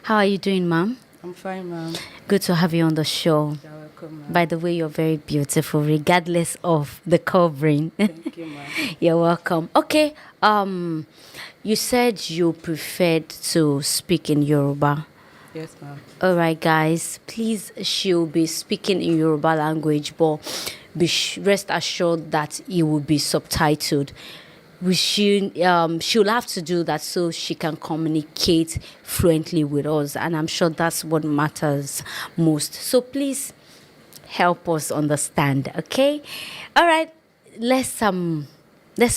How are you doing, ma'am? I'm fine, ma'am. Good to have you on the show. You're welcome, ma'am. By the way, you're very beautiful, regardless of the covering. Thank you, ma'am. You're welcome. Okay. You said you preferred to speak in Yoruba. Yes, ma'am. All right, guys. Please, she'll be speaking in Yoruba language, but rest assured that it will be subtitled. She'll have to do that so she can communicate fluently with us, and I'm sure that's what matters most. So please help us understand, okay? All right, let's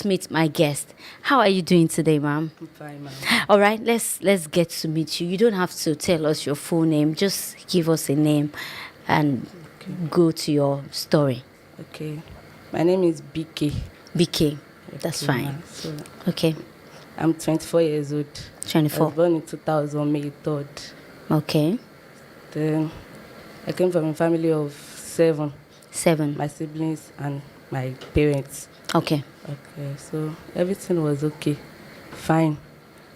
meet my guest. How are you doing today, ma'am? I'm fine, ma'am. All right, let's get to meet you. You don't have to tell us your full name. Just give us a name and go to your story. Okay. My name is BK. BK. That's Okay, fine. ma'am. So, Okay. I'm 24 years old. I 24. was born in 2000, May 3rd. Okay. Then I came from a family of 7, 7. my siblings and my parents. Okay. Okay, so everything was okay, fine,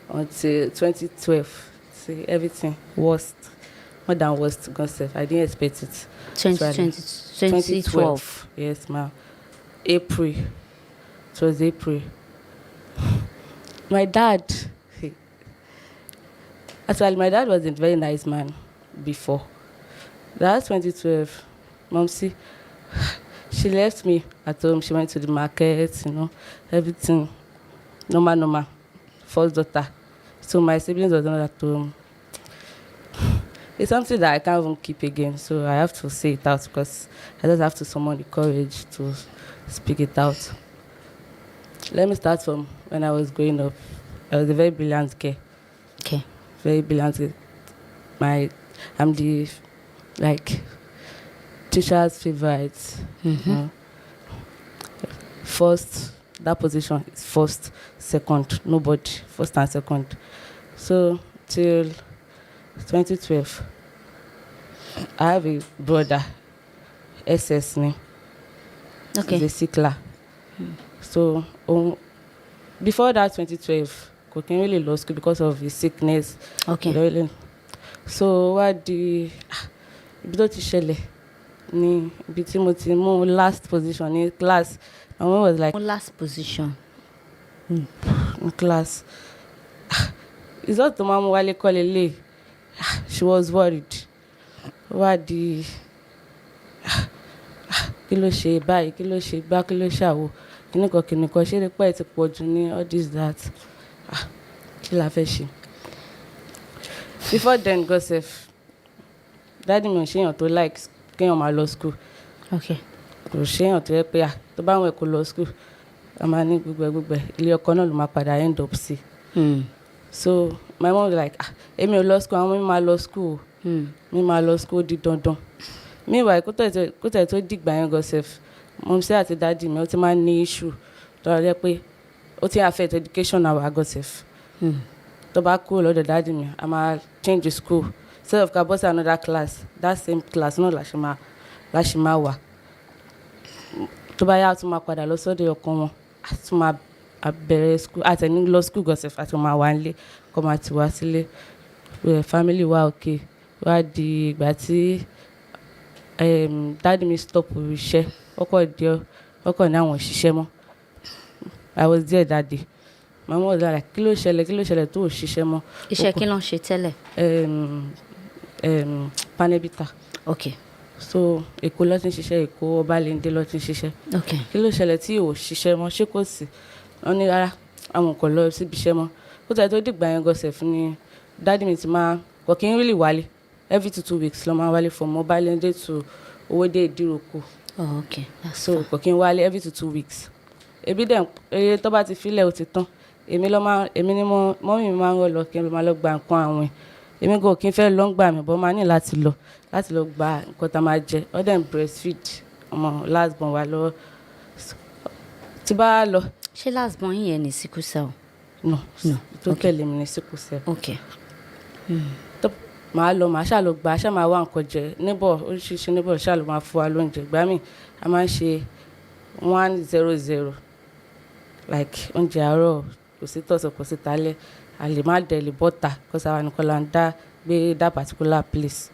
until 2012. See, everything worst, more than worst, God save. I didn't expect it. 2012. Yes, ma'am. April. It was April. My dad, actually, my dad was a very nice man before. That's 2012. Mom, see, she left me at home. She went to the market, everything. Normal. First daughter. So my siblings was not at home. It's something that I can't even keep again. So I have to say it out because I just have to summon the courage to speak it out. Let me start from when I was growing up. I was a very brilliant girl. Okay. Very brilliant girl. I'm the, teacher's favorite. First, that position is first, second, nobody, first and second. So, till 2012, I have a brother, SS me. Okay. He's a sickler. So, before that 2012, I couldn't really law school because of his sickness. Okay. Really. So, what the ibi tó ti ṣẹlẹ̀ ní ibi tí mo ti mú last position in class. My mom was like, Last position. in class. It's not the mom wale kolele. She was worried. What the kí ló ṣe báyìí, kí ló ṣe gbá, kí ló ṣàwo, kìnìkan ṣe lè pẹ́ ti pọ̀ jù ní all this that. Kí la fẹ́ ṣe? Before then, Joseph, daddy mi ò ṣèyàn tó like kéèyàn máa lọ school. Okay. Kò ṣèyàn tó yẹ pé tó bá wọn kò lọ school, a máa ní gbogbo ilé ọkọ náà ló máa padà end up sí. So my mom was like, èmi ò lọ school, àwọn mi máa lọ school. Mi máa lọ school di dandan. Meanwhile, kó tẹ̀ tó dìgbà yẹn Joseph, mom sí àti daddy mi ó ti máa ń ní issue tó rẹ̀ pé ó ti affect education àwa Joseph. Tó bá kúrò lọ́dọ̀ daddy mi, a máa change the school. Instead of ká bọ́ sí another class, that same class náà la ṣe máa wà. Tó bá yá a tún máa padà lọ sọ́dọ̀ ọkọ wọn, a tún máa bẹ̀rẹ̀ school, àtẹ̀ní lọ school Joseph, àti máa wà nílé, kọ́ máa ti wá sílé. Family wa okay. Wá di ìgbà tí daddy mi stop iṣẹ́, ọkọ̀ ní àwọn òṣìṣẹ́ mọ́. I was there that day. My mom was like, kí ló ṣẹlẹ̀ tó òṣìṣẹ́ mọ́. Iṣẹ́ kí ló ń ṣe tẹ́lẹ̀? Panebita. Okay. So Èkó ló ti ń ṣiṣẹ́, Èkó Ọbalẹ́ndé ló ti ń ṣiṣẹ́. Okay. Kí ló ṣẹlẹ̀ tí ò ṣiṣẹ́ mọ́, ṣé kò sí? Wọ́n ní rárá, àwọn kò lọ síbi iṣẹ́ mọ́. Ó tẹ̀ tó dìgbà yẹn Joseph ni daddy mi ti máa kò kí n really wálé. Every 2 weeks ló máa wálé from Ọbalẹ́ndé to Owódé Ìdíròkò. Oh, okay. That's So kò kí n wálé every 2 weeks. Ebi dẹ̀ eye tó bá ti filẹ̀ ó ti tán. Èmi ni mọ́mì mi máa ń rọ́ lọ kí n máa lọ gba nǹkan àwìn. Èmi kò kí n fẹ́ lọ gbà mí, bọ́ máa ní láti lọ gba nǹkan tá máa jẹ. Ó dẹ̀ breastfeed ọmọ last born wa lọ́wọ́. Tí bá lọ. Ṣé last born yẹn ní sickle cell? No. Tó tẹ̀lé mi ní sickle cell. Okay. Màá ṣáà lọ gba, ṣáà máa wá nǹkan jẹ. Neighbor, oríṣiríṣi neighbor ṣáà ló máa fún wa lóúnjẹ. Ìgbà míì a máa ń ṣe 100, like oúnjẹ àárọ̀, kò sí tọ̀sán, kò sí talẹ́. A lè má dẹ̀ lè bọ́ta, because àwa nìkan là ń dá gbé that particular place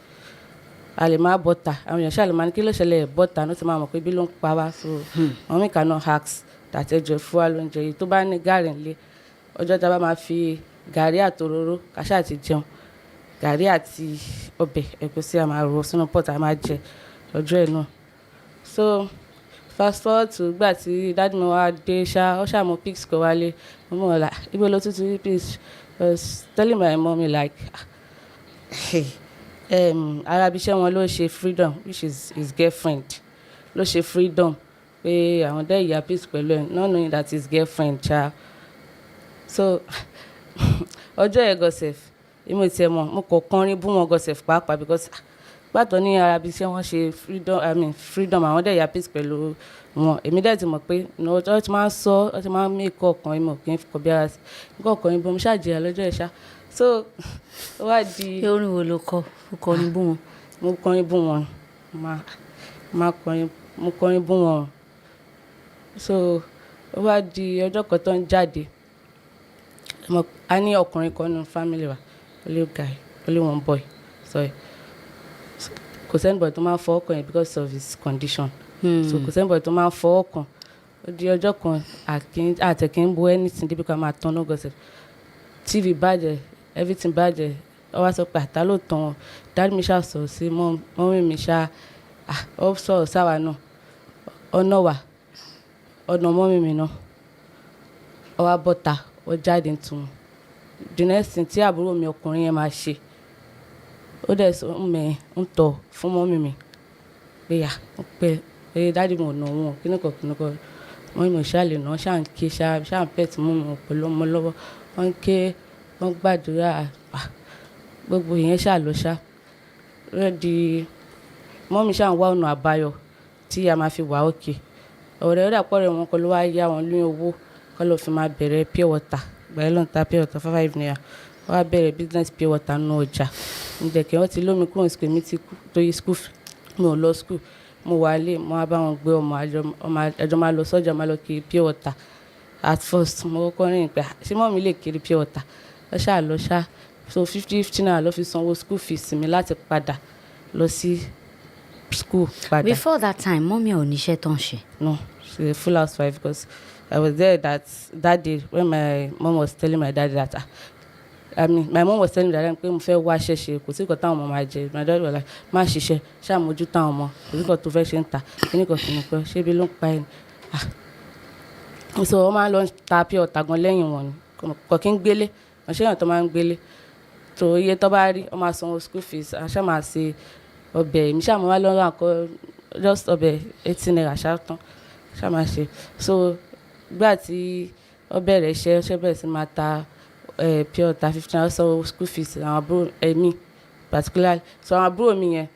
a lè má bọ́ta àwọn èèyàn ṣáà lè máa ní kí ló ṣẹlẹ̀ bọ́ta ló ti máa mọ̀ pé bí ló ń pa wá so mọ́mí cannot ask that ẹjọ́ fún wa lóúnjẹ yìí tó bá ní gàrí nílé ọjọ́ tá a bá máa fi gàrí àtòróró kàṣà àti jẹun gàrí àti ọbẹ̀ ẹ̀gúsí a máa rò sínú pot a máa jẹ ọjọ́ ẹ̀ náà so fast forward to gbà tí dáàdì mi wá dé ṣá ó ṣàmú pics kó wálé mo mọ̀ ọ́la ibo ló tún ti rí pics I was telling my mommy like arabiṣẹ́ wọn ló ṣe freedom which is his girlfriend ló ṣe freedom pé àwọn dẹ́ ìyá peace pẹ̀lú ẹ̀ not knowing that his girlfriend ṣá so ọjọ́ ẹ̀ gọ̀sẹ̀f ìmọ̀ ìtẹ̀ mọ̀ mo kọ̀ kọrin bú wọn gọ̀sẹ̀f pàápàá because gbàtọ́ ní arabiṣẹ́ wọn ṣe freedom àwọn dẹ́ ìyá peace pẹ̀lú wọn èmi dẹ́ ti mọ̀ pé ọ ti máa ń sọ ọ ti máa ń mí ikọ̀ ọkàn ìmọ̀ kì í kọ̀ bí ara sí ikọ̀ ọkàn ìbọn mo ṣàjẹyà lọ́jọ́ ẹ̀ ṣá so ó wá di. orin wo ló kọ ó kọrin bú wọn. mo kọrin bú wọn mo kọrin bú wọn so ó wá di ọjọ́ kan tó ń jáde a ní ọkùnrin kan nínú family wa only guy only one boy sorry kò sẹ́nìbọ̀ tó máa ń fọwọ́ kàn yẹn because of his condition so kò sẹ́nìbọ̀ tó máa ń fọwọ́ kàn ó di ọjọ́ kan àtẹ̀kí ń bo anything débi kan máa tán lọ́gọ̀ọ̀sẹ̀ tv bàjẹ́ everything bàjẹ́ ọ wá sọ pé àtà ló tàn wọn dáàdì mi ṣáà sọ̀rọ̀ sí mọ́mí mi ṣáà ó sọ̀rọ̀ sáwa náà ọ̀nà wà ọ̀nà mọ́mí mi náà ọ wá bọ́ta ó jáde tún the next thing tí àbúrò mi ọkùnrin yẹn máa ṣe ó dẹ̀ sọ ń tọ̀ fún mọ́mí mi pé yà ó pẹ́ dáàdì mi ò nà wọn kíníkọ̀ mọ́mí mi ṣáà lè nà ṣáà ń ké ṣáà ń pẹ̀tì mọ́mí wọn pẹ̀lú ọmọ lọ́wọ́ wọ́n ń ké wọ́n gbàdúrà gbogbo ìyẹn ṣáà lọ ṣá rẹ́ẹ̀dì mọ́mí ṣáà ń wá ọ̀nà àbáyọ tí a máa fi wà òkè ọ̀rẹ́ rẹ̀ àpọ̀ rẹ̀ wọn kọ́ ló wá yá wọn ní owó kọ́ ló fi máa bẹ̀rẹ̀ pure water gbàyẹ̀ ló ń ta pure water 5 naira wọ́n á bẹ̀rẹ̀ business pure water nù ọjà ǹjẹ̀kẹ́ wọ́n ti lómi kúrò ní school mi ti kú torí school mi ò lọ school mo wà lé mo wá bá wọn gbé ọmọ àjọ máa lọ sọ́jà máa lọ kiri pure water at first mo kọ́kọ́ rìn pé ṣé mọ́mí lè kiri pure water ó ṣáà lọ ṣá so 50 naira ló fi sanwó school fees mi láti padà lọ sí school padà. Before that time mọ́mí ò níṣẹ́ tó ń ṣe. No, she's a full housewife because I was there that day when my mom was telling my dad that my mom was telling me that pé mo fẹ́ wá ṣẹ̀ṣẹ̀ kò sí nǹkan táwọn ọmọ máa jẹ my dad was like má ṣiṣẹ́ ṣàmójú táwọn ọmọ kò sí nǹkan tó fẹ́ ṣe ń ta kíníkan kìíní pẹ́ ṣé bí ló ń pa ẹ̀ ní. so wọ́n máa ń lọ ta pure water gan lẹ́yìn wọn ni kò kí ń gbélé ọ̀ṣẹ́ èèyàn tó máa ń gbélé tó iye tó bá rí wọ́n máa sanwó school fees àṣà máa ṣe ọbẹ̀ èmi ṣàmú wá lọ́rùn àkọ́ just ọbẹ̀ 18 naira ṣáàtàn ṣàmà ṣe so gbà tí ó bẹ̀rẹ̀ iṣẹ́ ṣe bẹ̀rẹ̀ sí máa ta pure water 15 naira sanwó school fees àwọn àbúrò ẹ̀mí particularly so àwọn àbúrò mi yẹn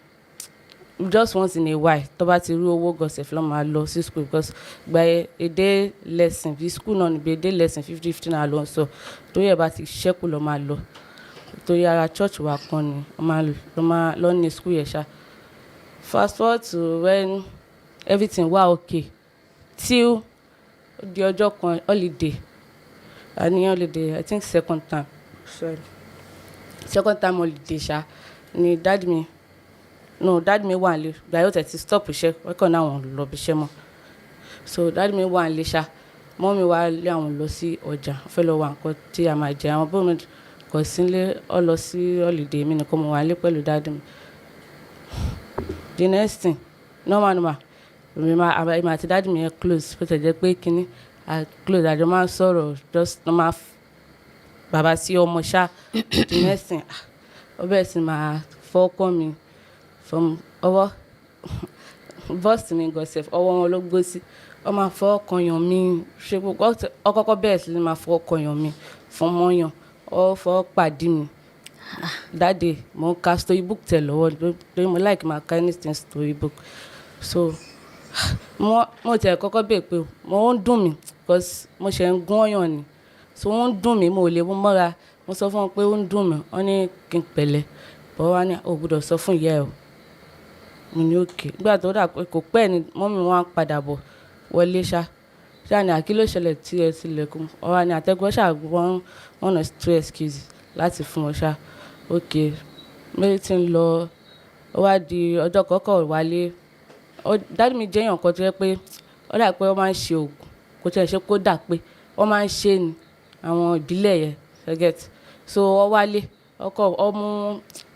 just once in a while tó bá ti rí owó gọ̀ọ̀sẹ̀ fún máa lọ sí school because gba èdè lesson bí school náà níbi èdè lesson 50 naira ló ń sọ torí ẹ̀ bá ti ṣẹ́kù lọ́ máa lọ torí ara church wa kan ni lọ ní school yẹn ṣá fast forward to when everything wà okay till di ọjọ́ kan holiday I think second time holiday ṣá ni dad mi wà nílé gba yóò tẹ̀sí stop iṣẹ́ wẹ́kọ̀ náà wọn lọ bí iṣẹ́ mọ́ so dad mi wà nílé ṣá mọ́ mi wá lé àwọn lọ sí ọjà fẹ́ lọ wà nǹkan tí a máa jẹ àwọn bómi kò sílé ọ lọ sí holiday mi nìkan mo wà nílé pẹ̀lú dad mi the next thing normal èmi àti dad mi yẹn close bó tẹ̀ jẹ́ pé kínní close àjọ máa ń sọ̀rọ̀ just normal bàbá sí ọmọ ṣá the next thing ó bẹ̀rẹ̀ sí máa fọ́kọ́ mi from ọwọ́ bọ́ọ̀sì mi gọ̀ọ́sẹ̀ ọwọ́ wọn ló gbó sí ọ máa fọ́ ọkàn yàn mí ṣe gbogbo ọkọ̀ọ̀kọ̀ bẹ̀rẹ̀ sí máa fọ́ ọkàn yàn mí fún mọ́yàn ọ fọ́ pàdé mi dáde mo ń ka storybook tẹ̀ lọ́wọ́ lórí mo like máa ka anything storybook so mo tẹ̀ kọ́kọ́ bẹ̀ pé mo ń dùn mí because mo ṣe ń gún ọyàn ni so ó ń dùn mí mo ò lè mú mọ́ra mo sọ fún wọn pé ó ń dùn mí wọ́n ní kí n pẹ̀lẹ́ bọ́ wá ní ò gbọ́dọ̀ sọ fún ìyá ẹ̀ o mo ní òkè nígbà tó dà pé kò pẹ́ ni mọ́mí wọn á padà bọ̀ wọlé ṣáà ní àkí ló ṣẹlẹ̀ tí ẹ ti lẹ̀kùn ọ̀rọ̀ ni àtẹ́gbọ́n ṣàgbọ́n one or two excuses láti fún wọn ṣá òkè méjì tí ń lọ ó wá di ọjọ́ kọ́kọ́ wálé. Dádì mi jẹ́ èèyàn kan tó jẹ́ pé ó dà pé wọ́n máa ń ṣe oògùn kò tiẹ̀ ṣe kó dà pé wọ́n máa ń ṣe ni àwọn ìbílẹ̀ yẹn forget. So ó wálé ó mú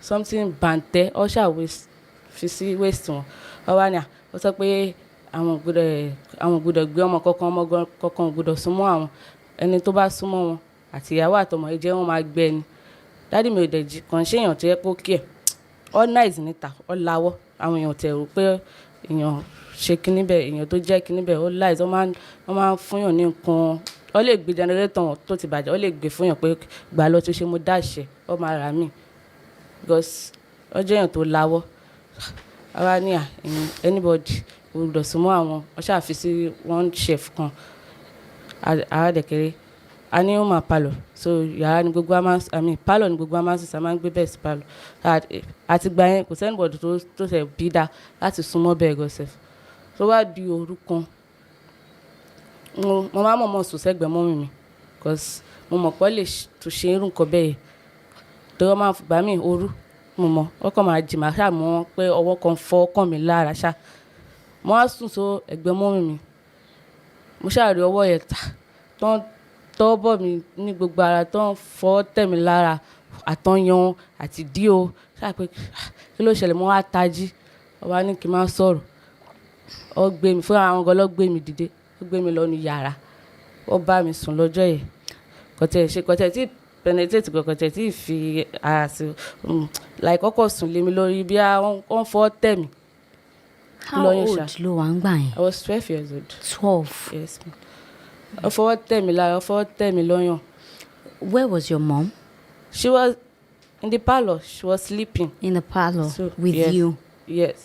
something bàǹtẹ́ ó ṣà fi sí waist wọn. Ó wá ní ó sọ pé àwọn ò gbọdọ̀ gbé ọmọ kankan ò gbọdọ̀ súnmọ́ àwọn, ẹni tó bá súnmọ́ wọn àti ìyàwó àtọmọ ẹ̀jẹ̀ wọn máa gbẹ ni. Dádì mi ò dẹ̀ jí kàn ṣe èèyàn tó yẹ kó kí ẹ̀ all nice níta ó láwọ́ àwọn èèyàn tẹ̀ rò pé èèyàn ṣe kíní bẹ́ẹ̀ èèyàn tó jẹ́ kíní bẹ́ẹ̀ all nice wọ́n máa ń fúnyàn ní nǹkan. Ó lè gbé generator wọn tó ti bàjẹ́ ó lè gbé fúnyàn pé gbà lọ tó ṣe mo dáṣẹ ó máa rà mí because ó jẹ́ èèyàn tó láwọ́. Àwa ní anybody gbọdọ̀ súnmọ́ àwọn wọ́n ṣàfi sí one chef kan àwa dẹ̀kẹ̀rẹ́ a ní home and parlour so yàrá ni gbogbo parlour ni gbogbo a máa ń sùn a máa ń gbé bẹ́ẹ̀ sí parlour àti gbà yẹn kò sẹ́ni bọ̀dù tó ṣẹ̀ bí dá láti súnmọ́ bẹ́ẹ̀ gọ́sẹ̀f. tó wá di òru kan mo máa mọ̀ sùn sẹ́gbẹ̀ẹ́ mọ́mì mi because mo mọ̀ pé ó lè tún ṣe irú nǹkan bẹ́ẹ̀ tó wọ́n máa gbà mí òru mo mọ̀ ọkọ̀ máa jì máa ṣáà mọ́ pé ọwọ́ kan fọ́ ọkàn mi lára ṣá mo wá sùn so ẹ̀gbẹ́ mọ́mì mi mo ṣáà rí ọwọ́ yẹn tọ́ bọ̀ mí ní gbogbo ara tó ń fọ́ tẹ̀ mí lára àtọyàn àti díò ṣáà pé kí ló ṣẹlẹ̀ mo wá tají ó wá ní kí n má sọ̀rọ̀ ó gbé mi fúnra àwọn gan ló gbé mi dìde ó gbé mi lọ ní yàrá ó bá mi sùn lọ́jọ́ yẹn kọ̀tẹ̀ tí penetrate kọ̀tẹ̀ tí fi ara sí like ọkọ̀ sùn lé mi lórí bí wọ́n fọ́ tẹ̀ mí. How old ló wà ń gbà yẹn? I was 12 years old. 12? Yes ma. Ó fọwọ́ tẹ̀ mí lára ó fọwọ́ tẹ̀ mí lọ́yàn. Where was your mom? She was in the parlour. She was sleeping. In the parlour So, with yes, you? Yes.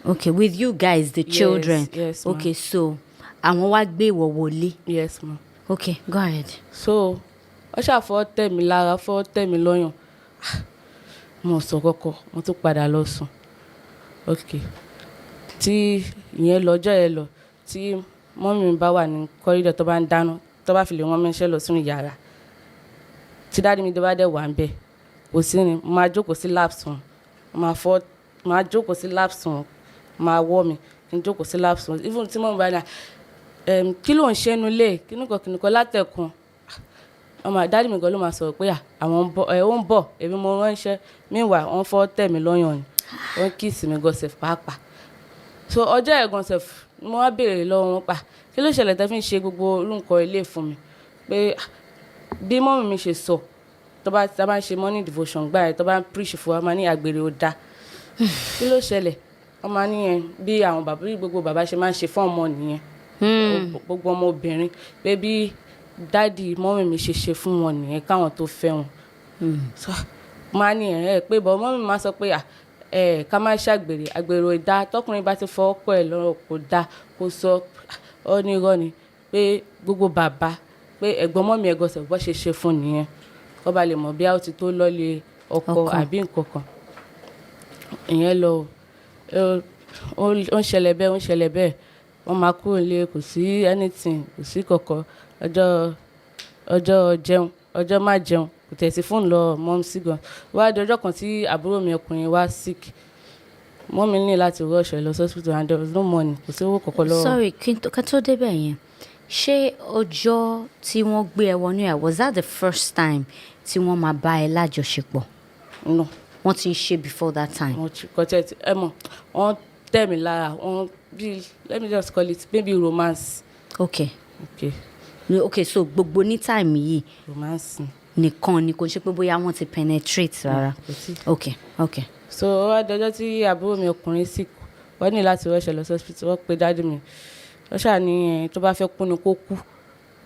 Okay, with you guys, the children? Yes ma. Okay, so àwọn wá gbé ìwọ wọlé? Yes ma. Okay, go ahead. So ó ṣáà fọwọ́ tẹ̀ mí lára fọwọ́ tẹ̀ mí lọ́yàn. Mo sọ kọ́kọ́ mo tún padà lọ sùn. Okay. Tí ìyẹn lọ́jọ́ yẹn lọ tí mọ́mì mi bá wà ní kọ́rídọ̀ tó bá ń dáná tó bá fi lè wọ́n mẹ́ṣẹ́ lọ sínú yàrá tí dáàdì mi bá dẹ̀ wà ń bẹ̀ kò sí ni máa jókòó sí laps wọn máa jókòó sí laps wọn máa wọ́ mi kí n jókòó sí laps wọn even tí mọ́mì bá ní kí ló ń ṣe nu lé kínníkan látẹ̀kùn ọmọ dáàdì mi gan ló máa sọ̀rọ̀ pé àwọn ó ń bọ̀ èmi mo ránṣẹ́ meanwhile wọ́n fọ́ tẹ̀ mí lọ́yàn ni wọ́n kíìsì mi gọ́sẹ̀ pàápàá. So ọjọ́ ẹ̀gbọ́n sef mo wá béèrè lọ́wọ́ wọn pa kí ló ṣẹlẹ̀ tẹ́ fi ń ṣe gbogbo irú nǹkan ilé fún mi pé bí mọ́mì mi ṣe sọ tó bá ń ṣe morning devotion gbà yẹn tó bá ń preach fún wa máa ní àgbèrè ó dá kí ló ṣẹlẹ̀ wọ́n máa níyẹn bí àwọn bàbá bí gbogbo bàbá ṣe máa ń ṣe fún ọmọ nìyẹn gbogbo ọmọ obìnrin pé bí dáàdì mọ́mì mi ṣe fún wọn nìyẹn káwọn tó fẹ́ wọn so máa ní pé bọ́ mọ́mì máa sọ pé ká má ṣàgbèrè àgbèrè ìdá tọkùnrin bá ti fọ ọkọ ẹ lọ́rọ̀ kò dá kó sọ ọ ní irọ́ ni pé gbogbo bàbá pé ẹ̀gbọ́n mọ́mì ẹ̀gọ́sẹ̀ bọ́ ṣe fún nìyẹn kó ba lè mọ̀ bí a ó ti tó lọ́lé ọkọ àbí nǹkan kan ìyẹn lọ ó ń ṣẹlẹ̀ bẹ́ẹ̀ wọ́n máa kúrò nílé kò sí anything kò sí kọ̀kọ́ ọjọ́ jẹun ọjọ́ má jẹun kò tẹ̀sí fóònù lọ mọ́mí sí gan wá di ọjọ́ kan tí àbúrò mi ọkùnrin wá sick mọ́mí ní láti rush lọ sí hospital and there was no money kò sí owó kọ̀ọ̀kan lọ́wọ́. Sorry ká tó débẹ̀ yẹn ṣé ọjọ́ tí wọ́n gbé ẹ wọnú ẹ̀ was that the first time tí wọ́n máa bá ẹ lájọṣepọ̀? No. Wọ́n ti ń ṣe before that time? wọ́n ti kọ́tẹ́ ẹ mọ̀ wọ́n tẹ̀ mí lára wọ́n bí let me just call it maybe romance. Okay. So gbogbo ní time yìí romance nìkan ni kò ṣe pé bóyá wọ́n ti penetrate rárá. Okay. So wá dọjọ́ tí àbúrò mi ọkùnrin sì kú wọ́n ní láti rọ́ṣẹ̀ lọ sí hospital wọ́n pe dáàdì mi wọ́n ṣáà ní tó bá fẹ́ kú ni kó kú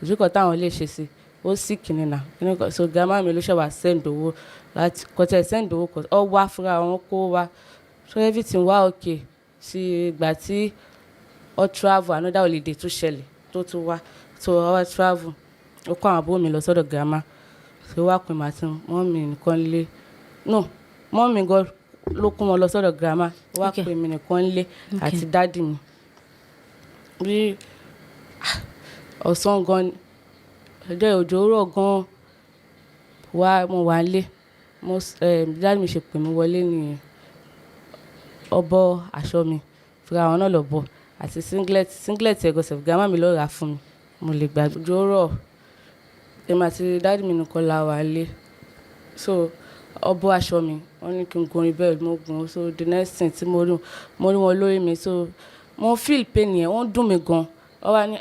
òjúkọ̀ táwọn lè ṣe sí ó sì kìnnì náà so grandma mi ló ṣe wá send owó láti kọ́tẹ́ send owó kọ́ ọ wá fúnra wọn kó wá so everything wá okay sí ìgbà tí ọ travel another holiday tó ṣẹlẹ̀ tó tún wá so ọ wá travel ó kó àwọn àbúrò mi lọ sọ́dọ̀ grandma so wá pè mí àti mọ́mì nìkan lé no mọ́mì gan ló kó wọn lọ sọ́dọ̀ grandma wá pè mí nìkan lé àti dáàdì mi bí ọ̀sán gan ọjọ́ òjò rọ̀ gan mo wà lé dáàdì mi ṣe pè mí wọlé nìyẹn. Ọbọ̀ aṣọ mi fúnra wọn náà lọ bọ̀ àti singlet ẹ̀gọ́ sef grandma mi ló rà fún mi. Mo lè gbàgbé òjò rọ̀. Èmi àti dáàdì mi nìkan la wà nílé. So ọbọ̀ aṣọ mi wọ́n ní kí n gun orí bẹ́ẹ̀ mo gun. So the next thing tí mo rí wọn lórí mi. So mo feel pain yẹn wọ́n dùn mí gan. Wọ́n wá ní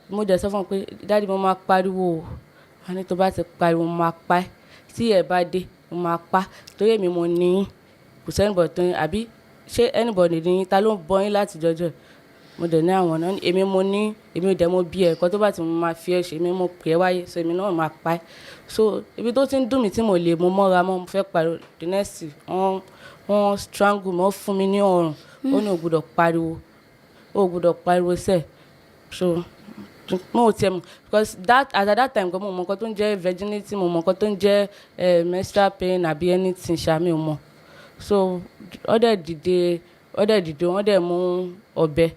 mo dẹ̀ sọ fún wọn pé dáàdì mo máa pariwo o. Wọ́n ní tó bá ti pariwo mo máa pa ẹ́. Tí ẹ bá dé mo máa pa. Torí èmi mo ní yín. Kò sí anybody tó yín àbí ṣé anybody ní yín ta ló ń bọ́ yín láti jọjọ́. Mo dẹ̀ ní àwọn náà èmi mo ní èmi ò dẹ̀ mo bí ẹ̀kọ́ tó bá ti mo máa fi ẹ́ ṣe èmi mo pè é wáyé so èmi náà máa pa ẹ́. So ibi tó ti ń dùn mí tí mo lè mo mọ́ra mọ́ mo fẹ́ pariwo the next wọ́n strangle mi wọ́n fún mi ní ọrùn ó ní o gbọ́dọ̀ pariwo sẹ́ẹ̀. So mo ò tiẹ̀ mọ̀ because at that time mo mọ̀ nǹkan tó ń jẹ́ virginity mo mọ̀ nǹkan tó ń jẹ́ menstrual pain àbí anything ṣá mi ò mọ̀. So wọ́n dẹ̀ dìde wọ́n dẹ̀ mú ọ̀bẹ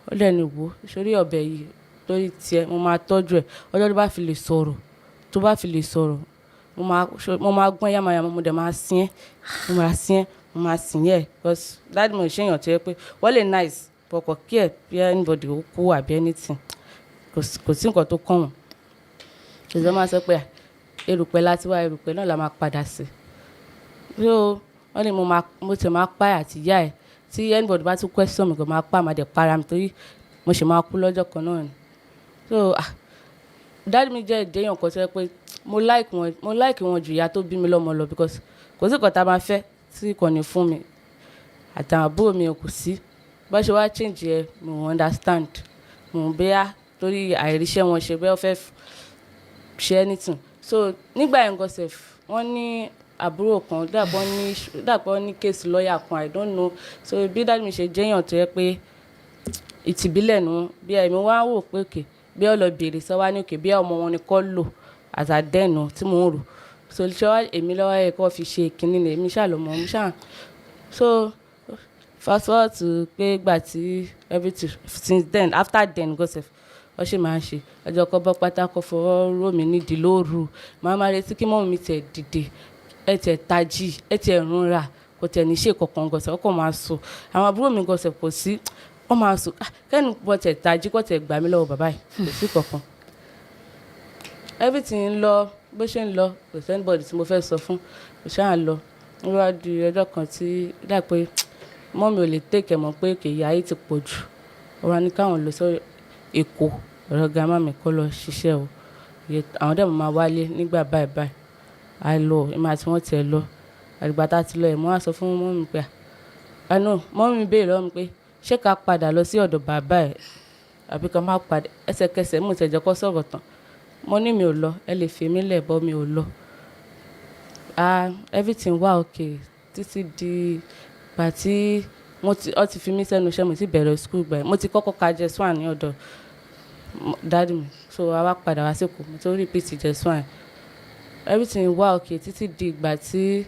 wọ́n dẹ̀ ní wò sórí ọ̀bẹ yìí lórí tiẹ̀ mo máa tọ́jú ẹ̀ ọjọ́ tó bá fi lè sọ̀rọ̀ mo máa gbọ́n yàmàyàmà mo dẹ̀ máa sin ẹ́ mo máa sìn yẹ́ because dáàdì mo ṣe èèyàn tó yẹ pé wọ́n lè nice pọ̀pọ̀ kí ẹ̀ bí anybody ó kú àbí anything kò sí nǹkan tó kàn wọ́n. ìjọba máa sọ pé erùpẹ̀ láti wá erùpẹ̀ náà la máa padà sí. So wọ́n ní mo ti máa pa àti ìyá ẹ̀ tí anybody bá tún question mi kò máa pa àmàdé para mi torí mo ṣe máa kú lọ́jọ́ kan náà ni. So dáàdì mi jẹ́ ìdéyàn kan tó yẹ pé mo like wọn ju ìyá tó bí mi lọ́mọ lọ because kò sí nǹkan tá a máa fẹ́ tí kò ní fún mi àtàwọn àbúrò mi kò sí bó ṣe wá change ẹ mo understand mo bẹ́yà torí àìríṣẹ́ wọn ṣe bẹ́ẹ̀ fẹ́ ṣe anything. So nígbà yẹn gan sef wọ́n ní àbúrò kan dàpọ̀ ní case lawyer kan I don't know. So bí dáàdì mi ṣe jẹ́yàn tó yẹ pé ìtìbílẹ̀ nu bí ẹ̀mí wá wò pé òkè bí ọ lọ bèrè sọ wá ní òkè bí ọmọ wọn ni kọ́ lò àtàdẹ́nu tí mò ń rò. So ṣé èmi lọ́wọ́ ẹ̀ kọ́ fi ṣe kínní ni èmi ṣàlọ́mọ mi ṣáà. So fast forward to pé gbà tí everything since then after then go sef wọ́n ṣe máa ń ṣe ọjọ́ kan bọ́ pátákó fọwọ́ rò mí nídìí lóru máa retí kí mọ́mí mi tẹ̀ dìde ẹ̀ tẹ̀ tají ẹ̀ tẹ̀ rúnra kò tẹ̀ ní ṣe kankan gọ̀sẹ̀ ọkọ̀ máa sùn àwọn àbúrò mi gọ̀sẹ̀ kò sí wọ́n máa sùn kẹ́ni bọ́ tẹ̀ tají kọ́ tẹ̀ gbà mí lọ́wọ́ bàbá yìí kò sí kankan. Everything ń lọ bó ṣe ń lọ kò sí anybody tí mo fẹ́ sọ fún kò ṣáà lọ wọ́n wá di ọjọ́ kan tí dà pé mọ́mí ò lè tèkẹ̀ mọ́ pé kì í yá ayé ti pọ̀ jù wọ́n wá ní káwọn lọ sọ Èkó ọ̀rọ̀ grandma mi kọ́ lọ ṣiṣẹ́ o àwọn dẹ̀ máa wálé nígbà báyìí àìlọ èmi àti wọ́n tiẹ̀ lọ àdìgbà tá a ti lọ ẹ̀ mo wá sọ fún mọ́mí pé mọ́mí mi béèrè lọ́wọ́ mi pé ṣé ká padà lọ sí ọ̀dọ̀ bàbá ẹ̀ àbí ká má padà ẹsẹ̀kẹsẹ̀ mo tẹ̀jọ́ kọ́ sọ̀rọ̀ tán mo ní mi ò lọ ẹ lè fi mí lẹ̀ bọ́ mi ò lọ. Everything wà okay títí di ìgbà tí wọ́n ti fi mí sẹ́nu iṣẹ́ mo ti bẹ̀rẹ̀ school gbà mo ti kọ́kọ́ ka JS1 ní ọ̀dọ̀ dáàdì mi so a wá padà wá sí Èkó mo tó repeat JS1 everything wà okay títí di ìgbà tí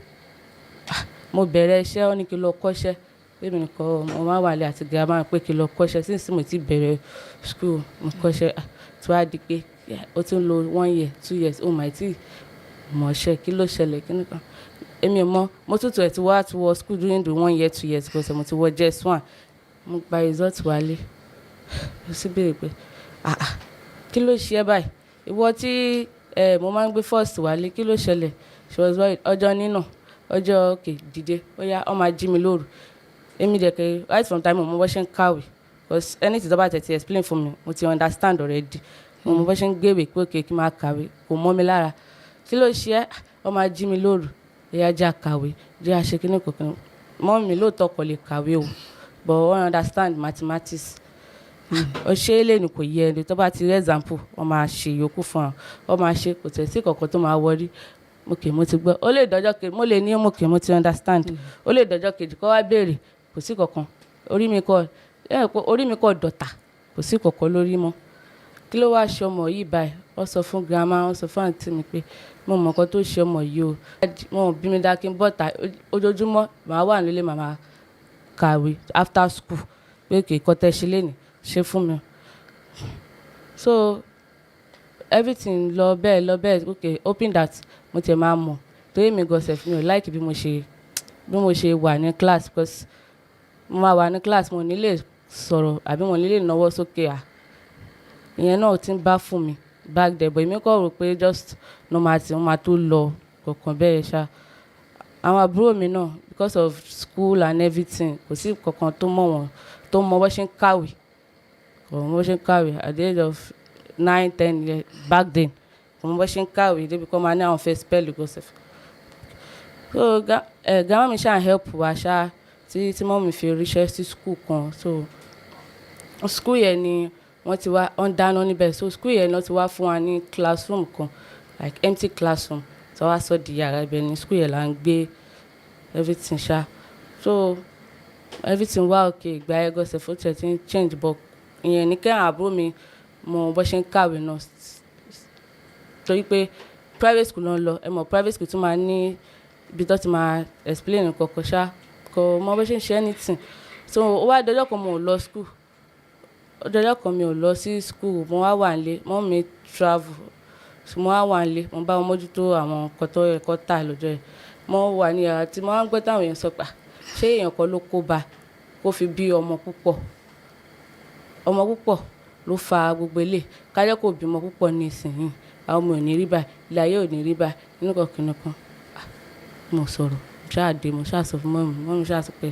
mo bẹ̀rẹ̀ iṣẹ́ wọ́n ní kí n lọ kọ́ṣẹ́ bébí nìkan mo máa wà lé àti grandma pé kí n lọ kọ́ṣẹ́ since mo ti bẹ̀rẹ̀ school mo kọ́ṣẹ́ tí wàá di pé ó ti ń lo 1 year 2 years ó mà tí mọ̀ ṣe kí ló ṣẹlẹ̀ kí nìkan èmi mọ̀ mo tútù ẹ̀ ti wọ school during the 1 year 2 years because mo ti wọ JS1 mo gba result wálé mo sì béèrè pé kí ló ṣe ẹ́ báyìí ìwọ tí mo máa ń gbé first wálé kí ló ṣẹlẹ̀ she was worried ọjọ́ nínà ọjọ́ òkè dìde ó yá ọ máa jí mi lóru èmi dẹ̀ kẹ́ right from time mo bọ́ ṣe ń kàwé because anything tó bá tẹ̀ ti explain fún mi mo ti understand already mo bọ́ ṣe ń gbéwèé pé òkè kí n máa kàwé kò mọ́ mi lára kí ló ṣe ẹ́ ọ máa jí mi lóru ẹ̀yà jẹ́ àkàwé jẹ́ àṣekínní kankan mọ́ mi lóòótọ́ kò lè kàwé o but wọ́n understand mathematics ó ṣe é lè ní kò yẹ ẹni tó bá ti rí example wọ́n máa ṣe ìyókù fún ọ máa ṣe kò tẹ̀ sí kankan tó máa wọrí okay mo ti gbọ́ ó lè dọ́jọ́ kejì mo lè ní okay mo ti understand ó lè dọ́jọ́ kejì kó wá béèrè kò sí kankan orí mi kò dọ̀tà kò sí kankan lórí mọ́ kí ló wá ṣe ọmọ yìí báyìí wọ́n sọ fún grandma wọ́n sọ fún àǹtí mi pé mo mọ̀ nǹkan tó ṣe ọmọ yìí o mo bí mi dá kí n bọ́ta ojoojúmọ́ màá wà nílé màmá kàwé after school pé kì í kọ́ tẹ́ ṣe lénìí ṣe fún mi so everything lọ bẹ́ẹ̀ okay hoping that mo tẹ̀ máa mọ̀ torí mi gan sef mi ò like bí mo ṣe wà ní class because mo máa wà ní class mo ní lè sọ̀rọ̀ àbí mo ní lè náwó sókè ìyẹn náà ti ń bá fún mi back there but èmi kọ́ rò pé just normal tí wọ́n máa tó lọ kọ̀ọ̀kan bẹ́ẹ̀ ṣá àwọn àbúrò mi náà because of school and everything kò sí kankan tó mọ̀ wọ́n tó mọ bó ṣe ń kàwé at the age of 9-10 years back then kò mọ bó ṣe ń kàwé débi kọ́ máa ní àwọn fẹ́ spell gosef so grandma mi ṣáà help wa ṣá tí mọ́ mi fi ríṣẹ́ sí school kan so school yẹn ni wọ́n ti wá wọ́n dáná níbẹ̀ so school yẹn náà ti wá fún wa ní classroom kan like empty classroom tí wọ́n wá sọ di yàrá ibẹ̀ ní school yẹn là ń gbé everything ṣá so everything wá okay ìgbà yẹn gọ́sẹ̀ fún tẹ̀ tí ń change but ìyẹn ní kẹ́hìn àbúrò mi mọ bó ṣe ń kàwé náà torí pé private school ló ń lọ ẹ mọ̀ private school tún máa ní ibi tó ti máa explain nǹkan kan ṣá kò mọ bó ṣe ń ṣe anything so ó wá dọjọ́ kan mo ò lọ school ọjọ́ kan mi ò lọ sí school mo wá wà nílé mọ́ mi travel so mo wá wà nílé mo bá wọn mójútó àwọn nǹkan tó yẹ kó tà lọ́jọ́ yẹn mo wà ní yàrá tí mo wá ń gbọ́ táwọn èèyàn sọ pé ṣé èèyàn kan ló kó bá kó fi bí ọmọ púpọ̀ ló fa gbogbo ilé kájọ́ kò bímọ púpọ̀ ní ìsinyìí àwọn ọmọ ò ní rí báyìí ilé ayé ò ní rí báyìí nínú kọ̀ọ̀kan kan mo sọ̀rọ̀ ṣáàdé mo ṣáà sọ fún mọ́mí ṣáà sọ pé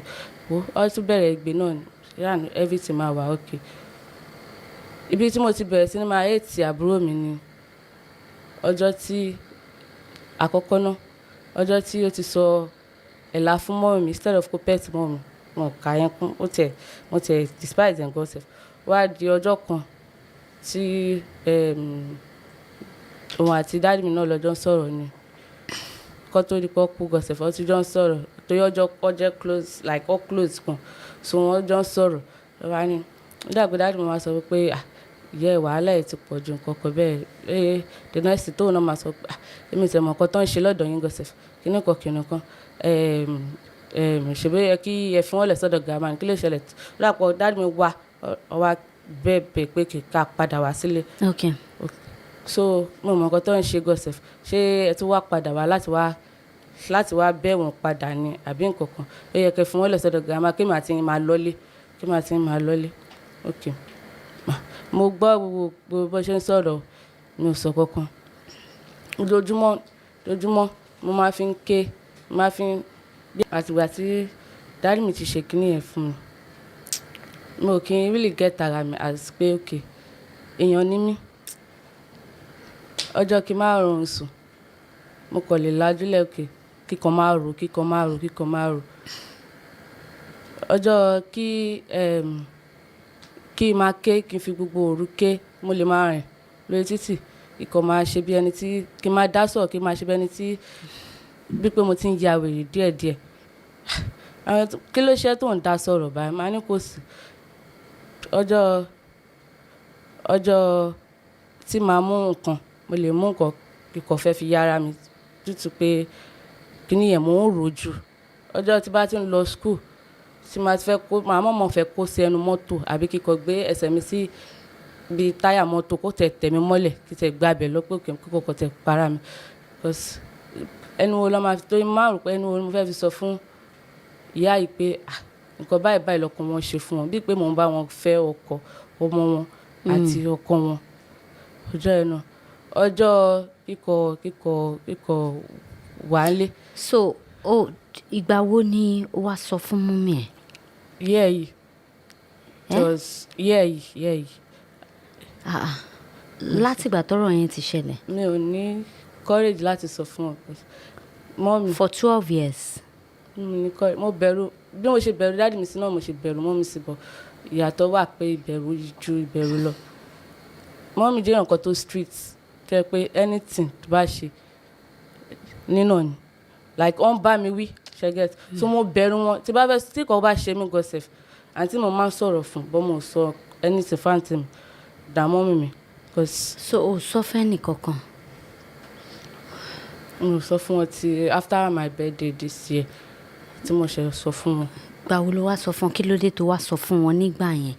wo ọ tún bẹ̀rẹ̀ ìgbé náà ni ṣáà everything máa wà okay ibi tí mo ti bẹ̀rẹ̀ sí ní máa hate àbúrò mi ni ọjọ́ tí àkọ́kọ́ náà ọjọ́ tí ó ti sọ ẹ̀là fún mọ́mí instead of kó pet mọ́mí wọn kà yẹn kún wọ́n tẹ̀ despise them god sef wá di ọjọ́ kan tí òun àti dáàdì mi náà lọ́jọ́ ń sọ̀rọ̀ ni kọ́ tó di pọ́ kú god sef wọ́n ti jọ ń sọ̀rọ̀ torí ọjọ́ ọjọ́ close like all close kan so wọ́n jọ ń sọ̀rọ̀ lọ́wọ́ ni ó dàgbé dáàdì mi wá sọ pé ìyá wàhálà ẹ̀ ti pọ̀ ju nǹkan kan bẹ́ẹ̀ the next tóun náà máa sọ pé èmi ìtẹ̀mọ̀ nǹkan tó ń ṣe lọ́dọ̀ yín god sef kíní kan ṣèbí yẹ kí ẹ fi wọ́n lẹ̀ sọ́dọ̀ gàmà ní kí lè ṣẹlẹ̀ lápò dáàdì mi wá ọwá bẹ́ẹ̀ pé kíkà padà wá sílé so mo mọ̀ nǹkan tó ń ṣe god sef ṣé ẹ tún wá padà wá láti wá bẹ̀ wọ́n padà ní àbí nǹkan kan ó yẹ kí ẹ fi wọ́n lẹ̀ sọ́dọ̀ gàmà kí màá ti máa lọ́lé okay mo gbọ́ gbogbo bó ṣe ń sọ̀rọ̀ mi ò sọ kankan lójúmọ́ mo máa fi ń ké àtìgbà tí dáàdì mi ti ṣe kíní yẹn fún mi mo kì í really get ara mi as pé okay èèyàn ní mí ọjọ́ kí n má rọrùn sùn mo kàn lè lajúlẹ̀ òkè kíkan má rò ọjọ́ kí n máa ké kí n fi gbogbo òru ké mo lè máa rìn lórí títì ikọ̀ máa ṣe bí ẹni tí kí n máa dá sọ̀rọ̀ kí n máa ṣe bí ẹni tí bí pé mo ti ń ya wèrè díẹ̀díẹ̀ kí ló ṣe tó ń dá sọ̀rọ̀ báyìí máa ní kò sí ọjọ́ tí màá mú nǹkan mo lè mú nǹkan kíkọ̀ fẹ́ fi yára mi tútù pé kíní yẹn mo ń rò jù ọjọ́ tí bá ti ń lọ school tí màá ti fẹ́ kó màá mọ̀ fẹ́ kó sí ẹnu mọ́tò àbí kíkọ̀ gbé ẹsẹ̀ mi sí bí táyà mọ́tò kó tẹ̀ mí mọ́lẹ̀ kí tẹ̀ gbàbẹ̀ lọ́pọ̀ kíkọ̀ kọ̀ tẹ̀ para mi because ẹnu wo lọ́ máa fi tó máa rò pé ẹnu wo mo fẹ́ fi sọ fún ìyá yìí pé nǹkan báyìí lọ́kọ wọn ṣe fún wọn bíi pé mò ń bá wọn fẹ́ ọkọ ọmọ wọn àti ọkọ wọn ọjọ́ ẹ̀ náà ọjọ́ kíkọ̀ wà ń lé. so ìgbà wo ni ó wá sọ fún mọ́mí ẹ̀. yìí. látìgbà tọ́rọ̀ yẹn ti ṣẹlẹ̀. mi ò ní courage láti sọ fún ọ mọ́mí. for 12 years. mo bẹ̀rù bí mo ṣe bẹ̀rù dáàdì mi sí náà mo ṣe bẹ̀rù mọ́mí sí bọ̀ ìyàtọ̀ wà pé ìbẹ̀rù ju ìbẹ̀rù lọ. mọ́mí jẹ́ nǹkan tó street tẹ́ pé anything tó bá ṣe nínà ni like wọ́n bá mi wí ṣẹ́gẹ́t so mo bẹ̀rù wọn tí bá fẹ́ tí kò bá ṣe mí gọ́sẹ̀f àǹtí mo máa ń sọ̀rọ̀ fún bọ́ mo sọ anything fáǹtì mi dààmú mi. so o sọ fẹ́ nìkankan. mo sọ fún wọn ti after my birthday this year tí mo ṣe sọ fún wọn. gbà wo ló wá sọ fún kí ló dé tó wá sọ fún wọn nígbà yẹn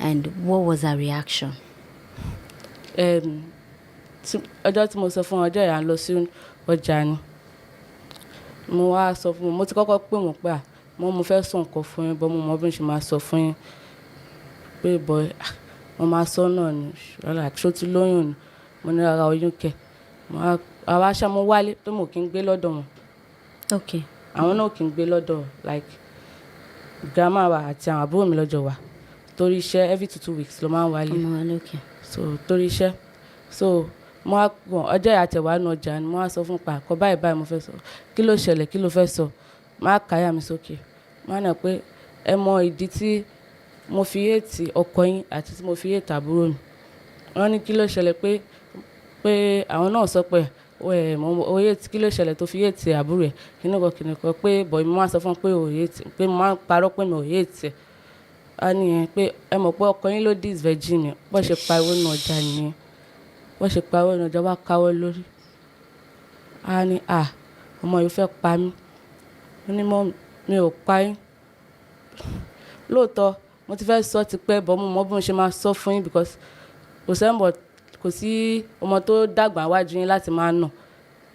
and what was her reaction. ọjọ́ tí mo sọ fún wọn ọjọ́ yà ń lọ sí ọjà ni mo wá sọ fún wọn, mo ti kọ́kọ́ pè wọ́n pé mo fẹ́ sọ nǹkan fún yín bọ́ mo mọ bí n ṣe máa sọ fún yín pé bọ́ mo máa sọ náà ni ṣó ti lóyún ni mo ní rárá oyún kẹ̀ àwa aṣá mo wálé tó mo kí n gbé lọ́dọ̀ wọn àwọn náà kì í gbé lọ́dọ̀ like grandma wa àti àwọn àbúrò mi lọ́jọ́ wa torí iṣẹ́ every 2 weeks ló máa ń wálé so torí iṣẹ́ so mo wá gbọ̀n ọjọ́ ìyàtẹ̀wá nu ọjà ni mo wá sọ fún pa àkọ́ báyìí mo fẹ́ sọ kí ló ṣẹlẹ̀ kí ló fẹ́ sọ máa káyà mi sókè máa nà pé ẹ mọ ìdí tí mo fi hate ọkọ yín àti tí mo fi hate àbúrò mi wọ́n ní kí ló ṣẹlẹ̀ pé àwọn náà sọ pé mo hate kí ló ṣẹlẹ̀ tó fi hate àbúrò ẹ̀ kìnnìkan pé bọ̀ mi máa sọ fún pé ò hate pé mo máa ń parọ́ pé mi ò hate ẹ̀ á nìyẹn pé ẹ mọ̀ pé ọkọ yín ló dis virgin bó ṣe pariwo nù ọjà nìyẹn wọ́n ṣe pariwo nù ọjà wá káwọ́ lórí á ní ọmọ yìí fẹ́ pa mí ó ní mọ́ mi ò pa yín lóòótọ́ mo ti fẹ́ sọ ti pẹ́ bọ́ mo mọ bí mo ṣe máa sọ fún yín because kò sí ọmọ tó dàgbà wájú yín láti máa nà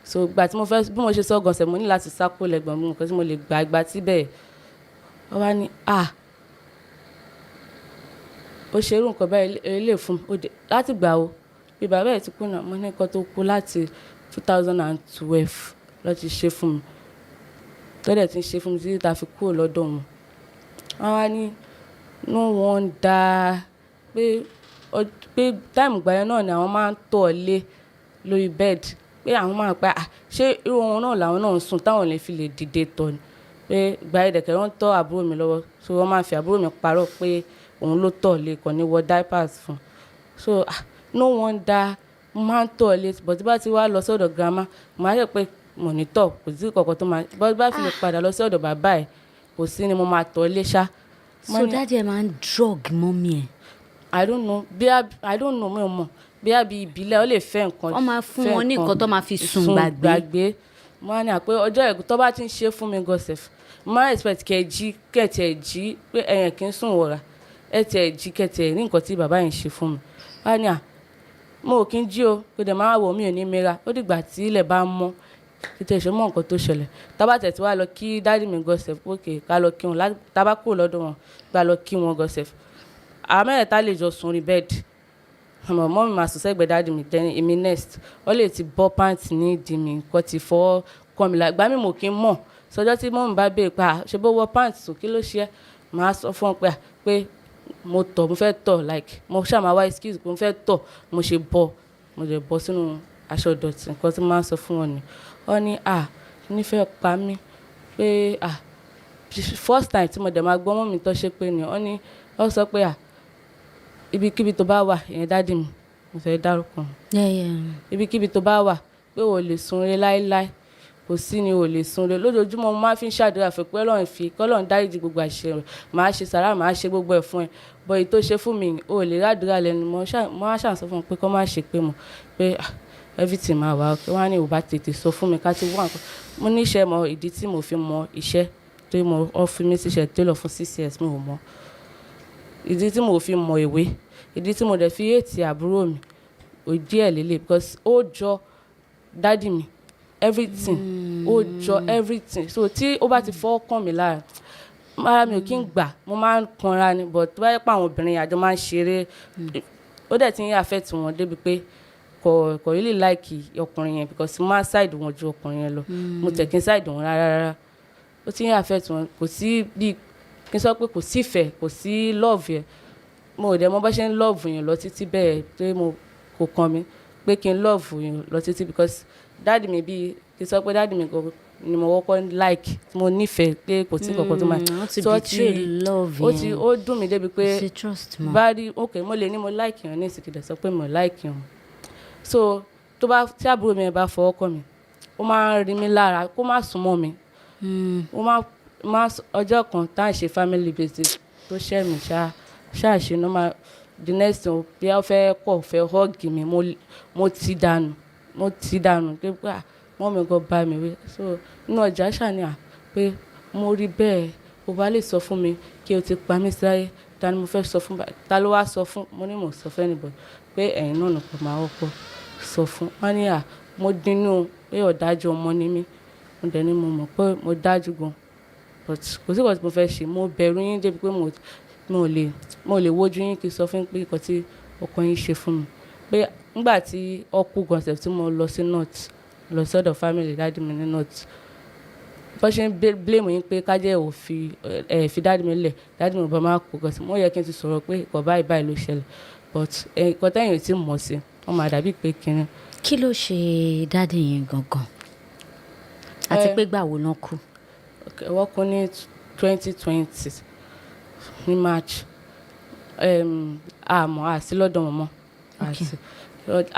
so gbà tí mo fẹ́ bí mo ṣe sọ gànṣẹ́ mo ní láti sápò lẹ́gbọ̀n mi nǹkan tí mo lè gbà síbẹ̀ wọ́n wá ní ó ṣe irú nǹkan báyìí lè fún mi láti gbà o bí bàbá ẹ̀ ti kú náà mo ní nǹkan tó kú láti 2012 ló ti ṣe fún mi tọ́lẹ̀ ti ń ṣe fún mi títí ta fi kúrò lọ́dọ̀ wọn wọ́n wá ní no wonder pé táìmù gbà yẹn náà ni àwọn máa ń tọ̀ lé lórí bẹ́ẹ̀dì pé àwọn máa pa ṣé irú wọn náà làwọn náà ń sùn táwọn lè fi lè dìde tọ̀ ni pé gbà yẹn dẹ̀kẹ́ wọ́n tọ́ àbúrò mi lọ́wọ́ so wọ́n máa fi àbúrò mi parọ́ pé òun ló tọ̀ lé kàn ní wọ diapers fún so no wonder mo máa ń tọ̀ lé but bá ti wá lọ sọ́dọ̀ grandma màá yẹ pé mo ní tọ̀ kò sí kọ̀ọ̀kan tó máa bá fi lè padà lọ sí ọ̀dọ̀ bàbá ẹ̀ kò sí ni mo máa tọ̀ lé ṣá. so dáàdi ẹ máa ń drug mọ́mí ẹ̀. I don't know mi ò mọ̀ bí ìbílẹ̀ ó lè fẹ́ nǹkan. wọ́n máa fún wọn ní nǹkan tó máa fi sùn gbàgbé. mo máa ní àpé ọjọ́ ẹ̀gún tó bá ti ń ṣe fún mi gọ́sẹ̀f mo máa expect kẹ̀tì ẹ̀ jí pé ẹ̀yàn kì í sùn wọ̀ra ẹ̀tì ẹ̀ jí kẹ̀tì ẹ̀ ní nǹkan tí bàbá yẹn ṣe fún mi. wọ́n á ní mo ò kí ń jí o kò dẹ̀ máa wọ̀ mí ò ní mẹ́ra ó dìgbà tí ilẹ̀ bá mọ́ tètè ṣe mọ́ nǹkan tó ṣẹlẹ̀ tábàtẹ̀ tí wàá lọ kí dáàdì mi gọ́sẹ̀f ókè ká lọ kí wọn tábàkù lọ́dọ̀ wọn gbà lọ kí wọn gọ́sẹ̀f àwọn mẹ́rẹ̀ẹ́ta lè jọ sùn orí bẹ́ẹ̀dì mọ́ mi máa sùn sẹ́gbẹ̀ẹ́ dáàdì mi then èmi next wọ́n lè ti bọ́ pàǹtì ní ìdí mi nǹkan ti fọ́ kọ́ mi lágbá mi mò kí ń mọ̀ sọjọ́ tí mọ́ mi bá béèrè pa ṣe bó wọ pàǹtì sùn kí ló ṣe é máa sọ fún wọn pé mo fẹ́ tọ̀ like mo ṣàmà wá excuse pé mo fẹ́ tọ̀ mo ṣe bọ́ mo lè bọ́ sínú aṣọ ìdọ̀tí nǹkan tí mo máa ń sọ fún wọn ni wọ́n ní nífẹ̀ẹ́ pa mí pé first time tí mo dẹ̀ máa gbọ́ mọ́ mi tó ṣe pé ni wọ́n sọ pé ibikíbi tó bá wà ìyẹn dáàdì mi mo fẹ́ dárúkọ ibikíbi tó bá wà pé o lè sunre láéláé kò sí ni o lè sunre lójoojúmọ́ mo máa fi ń ṣàdúrà fún pé Ọlọ́run dáríjì gbogbo àṣẹ rẹ̀ máa ṣe sàrà máa ṣe gbogbo ẹ̀ fún ẹ bọ́ èyí tó ṣe fún mi o lè rádùúrà lẹ́nu mo á ṣàǹsọ fún un pé kó má ṣe pé mo pé everything máa wà wọ́n á ní ò bá tètè sọ fún mi ká ti wọ́n àpò mo níṣẹ́ mọ ìdí tí mo fi mọ iṣẹ́ tó mo ọ́ fi mí síṣẹ́ tó lọ fún 6 years mo ò mọ ìdí tí mo fi mọ ìwé ìdí tí mo dẹ̀ fi hate àbúrò mi ò díẹ̀ lélẹ̀ because ó jọ dádì mi everything ó jọ everything so tí ó bá ti fọ́ kàn mí lára ara mi ò kí ń gbà mo máa ń kanra ni but tó bá yẹ pé àwọn obìnrin àjọ máa ń ṣeré ó dẹ̀ ti ń affect wọn débi pé kò really like ọkùnrin yẹn because mo máa side wọn ju ọkùnrin yẹn lọ mo tẹ̀ kí n side wọn rárá ó ti ń affect wọn kò sí bí kí n sọ pé kò sí ìfẹ́ kò sí love yẹn mo ò dẹ̀ mọ̀ bá ṣe ń love yẹn lọ títí bẹ́ẹ̀ pé mo kò kàn mí pé kí n love yẹn lọ títí because dáàdì mi bíi kí n sọ pé dáàdì mi ni mo kọ́kọ́ like tí mo nífẹ̀ẹ́ pé kò sí kankan tó máa ó dùn mí débi pé bá rí ok mo lè ní mo like yẹn ní ìsìnkìdẹ̀ sọ pé mo like yẹn so tó bá tí àbúrò mi bá fọwọ́ kàn mí ó máa ń rí mi lára kó má sún mọ́ mi ó máa ọjọ́ kan tá à ń ṣe family visit tó ṣẹ́ mi ṣáàṣì ní ma the next thing bí wọ́n fẹ́ hug mi mo ti dànù pé wọ́n mi gan bá mi wí so inú ọjà ṣàníyàn pé mo rí bẹ́ẹ̀ o bá lè sọ fún mi kí o ti pa mí sáyé ta ni mo fẹ́ sọ fún ta ló wá sọ fún mo ní mo sọ fẹ́ nìbọn pé ẹ̀yin náà nìkan máa wọ́pọ̀ sọ fún wọn ní mo dínú pé ọ̀dájú ọmọ ni mí mo dẹ̀ ní mo mọ̀ pé mo dájú gan but kò sí nǹkan tí mo fẹ́ ṣe mo bẹ̀rù yín débi pé mo lè wojú yín kí n sọ fún yín pé nǹkan tí ọkọ yín ṣe fún mi pé nígbà tí ọkú concept tí mo lọ sí north lọ sọ́dọ̀ family dáàdì mi ní north bó ṣe ń blame yín pé kájẹ́ ò fi dáàdì mi lẹ̀ dáàdì mi ò bá máa kú gan sí mo yẹ kí n ti sọ̀rọ̀ pé ìkọ̀ báyìí ló ṣẹlẹ̀ but nǹkan tẹ́yìn tí mọ̀ sí wọ́n máa dàbí pé kínní. kí ló ṣe dáàdì yẹn gangan àti pé gbà wo náà kú. wọ́n kú ní 2020 ní March àmọ́ àti lọ́dọ̀ wọn mọ́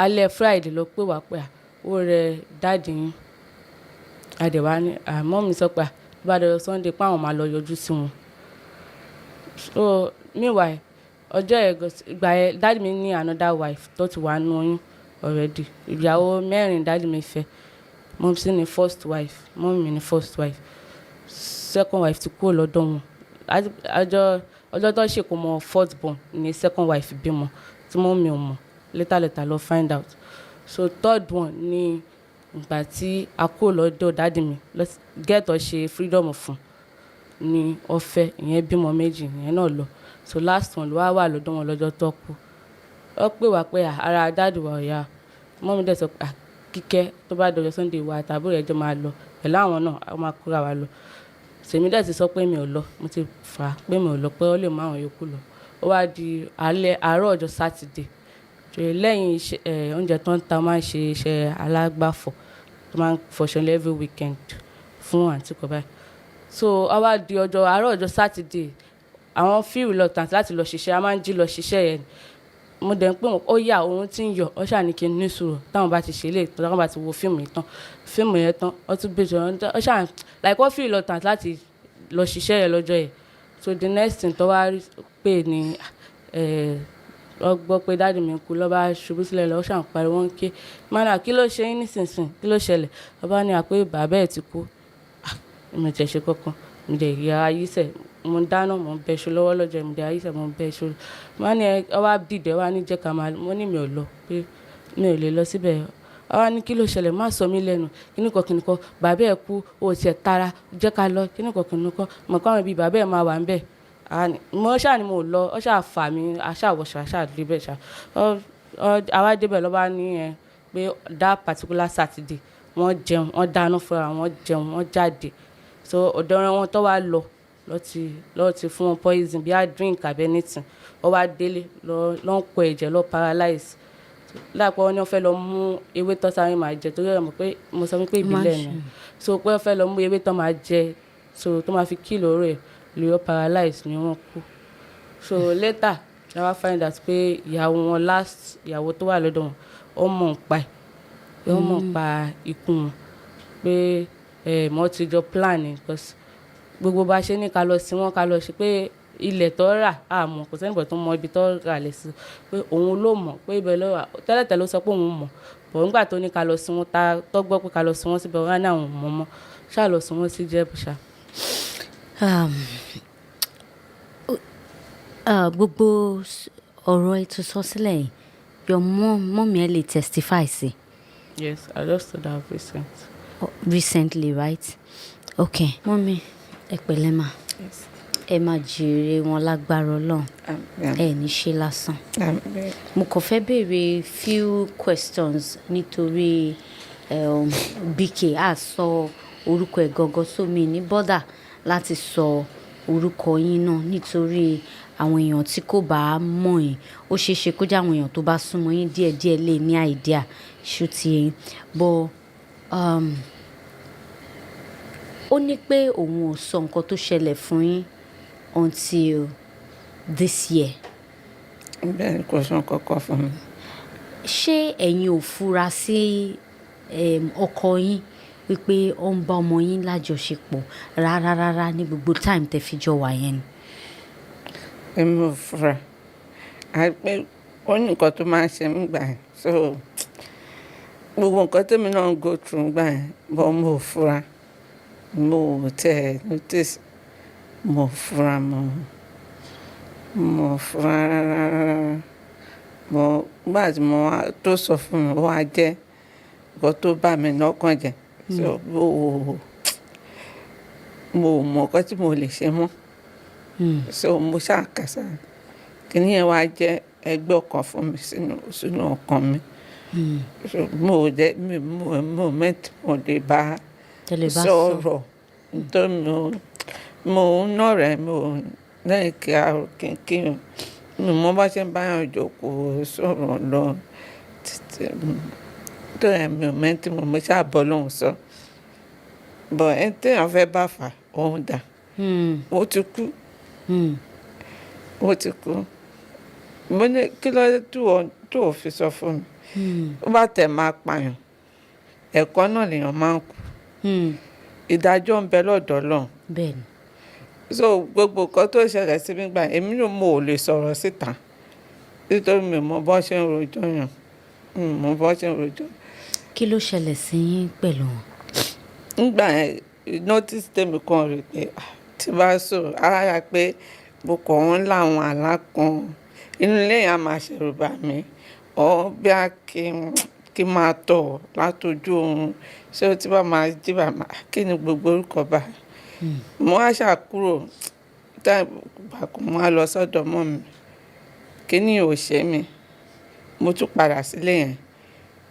alẹ́ Friday ló pè wá pé ó rẹ dáàdì yín àdẹ̀wá ní àmọ́ mi sọ pé ìbàdàn Sunday pé àwọn máa lọ yọjú sí wọn so meanwhile ọjọ́ ìgbà yẹn dáàdì mi ní another wife tó ti wà nù oyún already ìyàwó 4 dáàdì mi fẹ́ mọ́ sí ní first wife mọ́ mi ní first wife second wife ti kúrò lọ́dọ̀ wọn ọjọ́ tó ṣe kò mọ fourth born ní second wife bímọ tí mọ́ mi ò mọ̀ later lọ find out so third one ní ìgbà tí a kúrò lọ́dọ̀ dáàdì mi gẹ́tọ̀ ṣe freedom fún ní ọ̀fẹ́ ìyẹn bímọ 2 ìyẹn náà lọ so last one ló wà lọ́dọ̀ wọn lọ́jọ́ tó kú ó pè wá pé ara dáàdì wa ọ̀yà mọ́ mi dẹ̀ sọ pé Kíkẹ́ tó bá dọjọ́ Sunday wa àtàbúrò ẹjọ́ máa lọ pẹ̀lú àwọn náà a máa kóra wa lọ sèmi dẹ̀ ti sọ pé mi ò lọ mo ti fà á pé mi ò lọ pé ó lè mú àwọn yòókù lọ ó wá di àárọ̀ ọjọ́ Saturday lẹ́yìn oúnjẹ tó ń ta máa ń ṣe iṣẹ́ alágbàfọ̀ tó máa ń fọṣọ every weekend fún àǹtí kan báyìí so ó wá di àárọ̀ ọjọ́ Saturday àwọn feel reluctant láti lọ ṣiṣẹ́ a máa ń jí lọ ṣiṣẹ́ yẹn mo dẹ̀ ń pè wọ́n ó yà òun tí ń yọ ó ṣàní kí n ní sùúrù táwọn bá ti ṣe lè táwọn bá ti wo fíìmù yẹn tán ó tún bèjọ ó ṣàn like wọ́n feel reluctant láti lọ ṣiṣẹ́ yẹn lọ́jọ́ yẹn so the next thing tó wá pè ní wọ́n gbọ́ pé dáàdì mi kú lọ́ba ṣubú sílẹ̀ lọ́wọ́ ṣàn pariwo ń ké mọ́nà kí ló ṣe yín nísinsìnyí kí ló ṣẹlẹ̀ ọba ní àpé bàbá ẹ̀ ti kú mi tẹ̀ ṣe kankan mi dẹ̀ yà ayíṣẹ́ mo ń dáná mo ń bẹṣu lọ́wọ́ lọ́jọ́ mi dẹ̀ ayíṣẹ́ mo ń bẹṣu wọ́n ní ọba dìde wá ní jẹ́ ká máa mo ní mi ò lọ pé mi ò lè lọ síbẹ̀ ọba ní kí ló ṣẹlẹ̀ má sọ mí lẹ́nu kíníkan bàbá ẹ̀ kú o tiẹ̀ tara jẹ́ ká lọ kíníkan mọ̀ káwọn ibi bàbá ẹ̀ máa wà ń bẹ̀ mo ṣáà ni mo lọ ọ ṣáà fà mí aṣáàwọ̀ṣà aṣáàdébẹ̀ ṣá àwa débẹ̀ lọ́ba ní pé that particular Saturday wọ́n jẹun wọ́n dáná fúnra wọn jẹun wọ́n jáde so ọ̀dọ́rẹ́ wọn tó wá lọ́ọ́ ti fún wọn poison bí i drink àbí anything wọ́n wá délé lọ́ọ́ kó ẹ̀jẹ̀ lọ́ọ́ paralyze láàpọ̀ wọn ni wọ́n fẹ́ lọ mú ewé tó sáré máa jẹ torí ẹ̀ mọ̀ pé mo sọ pé ìbílẹ̀ ni so pé wọ́n fẹ́ lọ mú ewé tó máa jẹ so tó máa fi kílò rẹ̀ lè paralyze ni wọ́n kú so later I wá find out pé ìyàwó wọn last ìyàwó tó wà lọ́dọ̀ wọn ó mọ̀ ń pa ikú wọn pé mo ti jọ plan ni because gbogbo bá ṣe ní ká lọ sí wọn ká lọ ṣe pé ilẹ̀ tó rà àmọ́ kò sẹ́nìbọ̀ tó mọ ibi tó rà lẹ̀ sí pé òun ló mọ̀ pé ibẹ̀ ló wà tẹ́lẹ̀tẹ́lẹ̀ ló sọ pé òun mọ̀ bọ̀ nígbà tó ní ká lọ sí wọn tó gbọ́ pé ká lọ sí wọn síbẹ̀ wọn á ní àwọn mọ̀ mọ́ ṣáà lọ sí wọn sí Jẹ́bú-Ṣá. Gbogbo ọ̀rọ̀ ètò sọ sílẹ̀ yìí your mommy ẹ lè testify sí. Yes, I just said that recently, right? Okay, mommy ẹ pẹ̀lẹ́ mà. Yes. Ẹ máa jèrè wọn lágbára Ọlọ́run ẹ ní ṣe lásán. Mo kàn fẹ́ béèrè few questions nítorí BK á sọ orúkọ ẹ̀ gangan sómi ní bọ́dà láti sọ orúkọ yín náà nítorí àwọn èèyàn tí kò bá mọ̀ yín ó ṣeé ṣe kó jẹ́ àwọn èèyàn tó bá súnmọ́ yín díẹ̀díẹ̀ lè ní idea ṣó ti yín but ó ní pé òun ò sọ nǹkan tó ṣẹlẹ̀ fún yín until this year. Bẹ́ẹ̀ kò sọ kọ́kọ́ fún mi. Ṣé ẹ̀yin ò fura sí ọkọ yín wípé ó ń bá ọmọ yín lájọṣepọ̀ rárá ní gbogbo time tẹ́ fi jọ wà yẹn ni? Èmi ò fura àìpé ó ní nǹkan tó máa ń ṣe mí gbà yẹn so gbogbo nǹkan tèmi náà ń go through gbà yẹn bọ́ mo ò fura mo ò tẹ̀ notice mo ò fura mo ò fura rárá mo gbà tí mo tó sọ fún mi ó wá jẹ́ nǹkan tó bá mi lọ́kàn jẹ́ so mo mọ̀ nǹkan tí mo lè ṣe mọ́. So mo ṣàkàṣà kíní yẹn wá jẹ́ ẹgbẹ́ ọkàn fún mi sínú ọkàn mi. So mo mẹ́tì mo lè bá sọ̀rọ̀ nítorí mo ń nọ̀rẹ́ mo lẹ́yìn kí a kí mi mọ bá ṣe ń báyọ̀ jókòó sọ̀rọ̀ lọ títí tó ẹ̀ mi ò mẹ́tì mo ṣàbọ̀ lóhùn sọ. Bọ̀ ẹni téèyàn fẹ́ bá fà òun dà ó ti kú. Ó ti kú. Mo ní kí ló dé tó ò fi sọ fún mi. Ó bá tẹ̀ máa pààyàn ẹ̀kọ́ náà lèèyàn máa ń kú. Ìdájọ́ ń bẹ lọ́dọ̀ Ọlọ́run. Bẹ́ẹ̀ni. So gbogbo nǹkan tó ṣẹlẹ̀ sí mi gbà èmi náà mo ò lè sọ̀rọ̀ síta nítorí mi mọ bó ṣe ń rojọ́ yàn mo bó ṣe ń rojọ́. Kí ló ṣẹlẹ̀ sí yín pẹ̀lú wọn? Nígbà yẹn notice tèmi kan rí pé tí bá sọ̀rọ̀ ara yà pé mo kàn ń láwọn àlá kan inú ilé yẹn á máa ṣẹ̀rù bà mí ọ bí a kí n máa tọ̀ látojú oorun ṣé o ti bá máa jí bàmá kí ni gbogbo orúkọ bá mo á ṣàkúrò táìbàkú mo á lọ sọ́dọ̀ mọ́ mi kíní ò ṣe mí mo tún padà sílé yẹn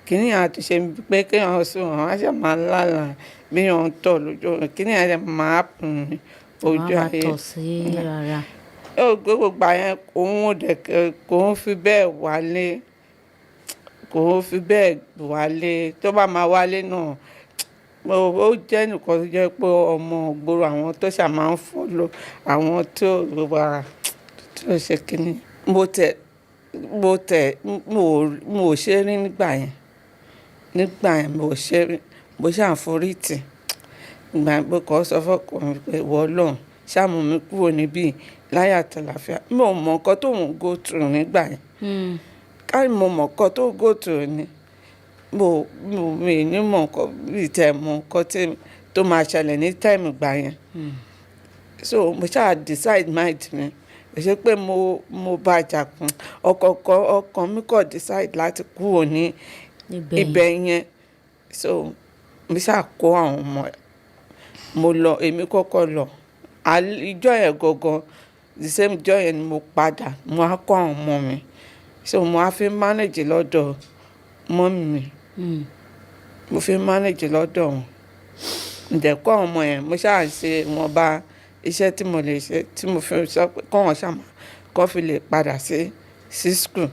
kíní yẹn àtúnṣe pé kéèyàn sùn wọn á ṣe máa lálàá bí wọn ń tọ̀ lójú oorun kíní yẹn lè máa pùn ní ojú ayé. tọ̀ sí rárá. Gbogbo gbà yẹn kò ń fi bẹ́ẹ̀ wálé tó bá máa wálé náà ó jẹ́ nìkan tó jẹ́ pé ọmọ ògbóró àwọn tó ṣà máa ń fọ́lọ́ àwọn tó wà tó ṣe kínní. mo ò ṣe rí nígbà yẹn mo ṣe rí mo ṣàǹforítì ìgbà pé kò sọ fọ́kùnrin pé wọ́n lọ́hùn ṣàmù mi kúrò níbí láyà àtàlàfíà mi ò mọ nǹkan tó ń go through nígbà yẹn káyọ̀ mo mọ nǹkan tó go through ni mi ní mọ nǹkan bíi tẹ̀ mọ nǹkan tó máa ṣẹlẹ̀ ní táìmù gbà yẹn so mo ṣáà decide mind mi kò ṣe pé mo bá jà kún ọkàn mi kò decide láti kúrò ní ibẹ̀ yẹn so mo ṣáà kó àwọn ọmọ mo lọ èmi kọ́kọ́ lọ ìjọ yẹn gangan the same ìjọ yẹn ni mo padà mo á kó àwọn ọmọ mi so mo á fi manage lọ́dọ̀ mọ́mì mi mo fi manage lọ́dọ̀ wọn ǹdẹ̀ kó àwọn ọmọ yẹn mo ṣáà ṣe wọn bá iṣẹ́ tí mo lè ṣe tí mo fi sọ pé kọ́ wọn ṣàmà kọ́ fi lè padà sí school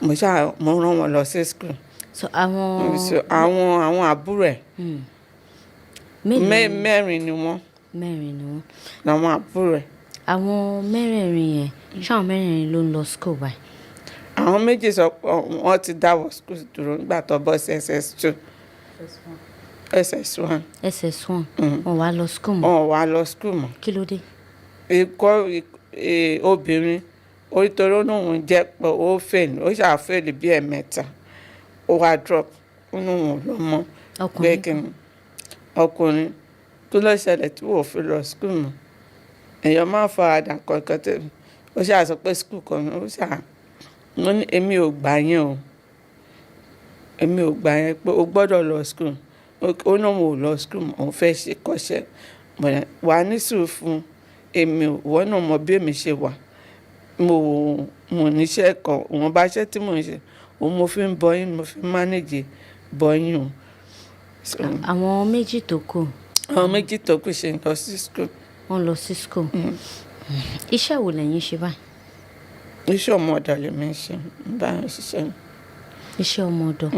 mo rán wọn lọ sí school. So àwọn àbúrò ẹ̀ mẹ́rin ni wọ́n. Làwọn àbúrò ẹ̀. Àwọn mẹ́rẹ̀ẹ̀rin yẹn ṣáwọn mẹ́rẹ̀ẹ̀rin ló ń lọ school báyìí. Àwọn méjì sọ pé wọ́n ti dáwọ́ school dúró nígbà tó bọ́ sí SS2. SS1. SS1. Wọ́n wá lọ school mọ́. Wọ́n wá lọ school mọ́. Kí ló dé? Obìnrin orítorí òun jẹ́ pé ó fail ó ṣàfail bí ẹ̀mẹ́ta ó wá drop òun lọ mọ́. Ọkùnrin tó lọ ṣẹlẹ̀ tí wò fi lọ school mọ́ èèyàn máa ń faradà kankan tó ó ṣáà sọ pé school kan ní ó ṣáà mo ní èmi ò gbà yẹn pé o gbọ́dọ̀ lọ school ó náà wò lọ school mọ́ òun fẹ́ ṣe kọ́ṣẹ́ wà ní sùúrù fún èmi ìwọ náà mọ bí èmi ṣe wà mo níṣẹ́ kan òun bá ṣẹ́ tí mò ń ṣe òun mo fi ń bọyín mo fi ń manage bọyín o. Àwọn méjì tó kù. Àwọn méjì tó kù ṣe ń lọ sí school. Wọ́n lọ sí school. Iṣẹ́ wo lẹ̀yin ṣe báyìí? Iṣẹ́ ọmọ ọ̀dọ̀ lèmi ń ṣe báyìí ṣiṣẹ́. Iṣẹ́ ọmọ ọ̀dọ̀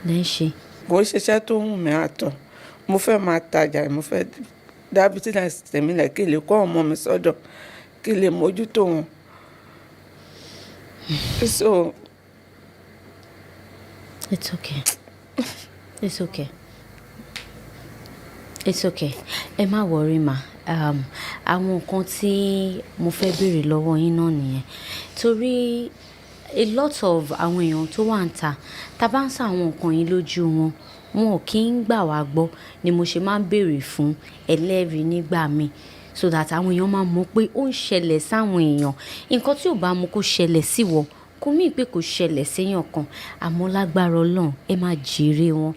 lẹ́ ń ṣe. Kò ṣiṣẹ́ tó wù mí àtọ̀ mo fẹ́ máa tajà mo fẹ́ dá business tèmi lẹ̀ kí lè kọ́ ọmọ mi sọ́dọ̀ kí lè mójútó wọn. So it's okay. It's okay. It's okay. Ẹ má worry ma. Àwọn nǹkan tí mo fẹ́ béèrè lọ́wọ́ yín náà nìyẹn. Torí a lot of àwọn èèyàn tó wà ń ta tá bá ń sọ àwọn nǹkan yìí lójú wọn ò kí ń gbà wá gbọ́ ni mo ṣe máa ń béèrè fún ẹlẹ́rìí nígbà míì so that àwọn èèyàn máa mọ̀ pé ó ń ṣẹlẹ̀ sáwọn èèyàn nǹkan tí ò bá mú kó ṣẹlẹ̀ sí wọ kò mí pé kò ṣẹlẹ̀ séèyàn kan àmọ́ lágbára Ọlọ́run ẹ máa jèrè wọn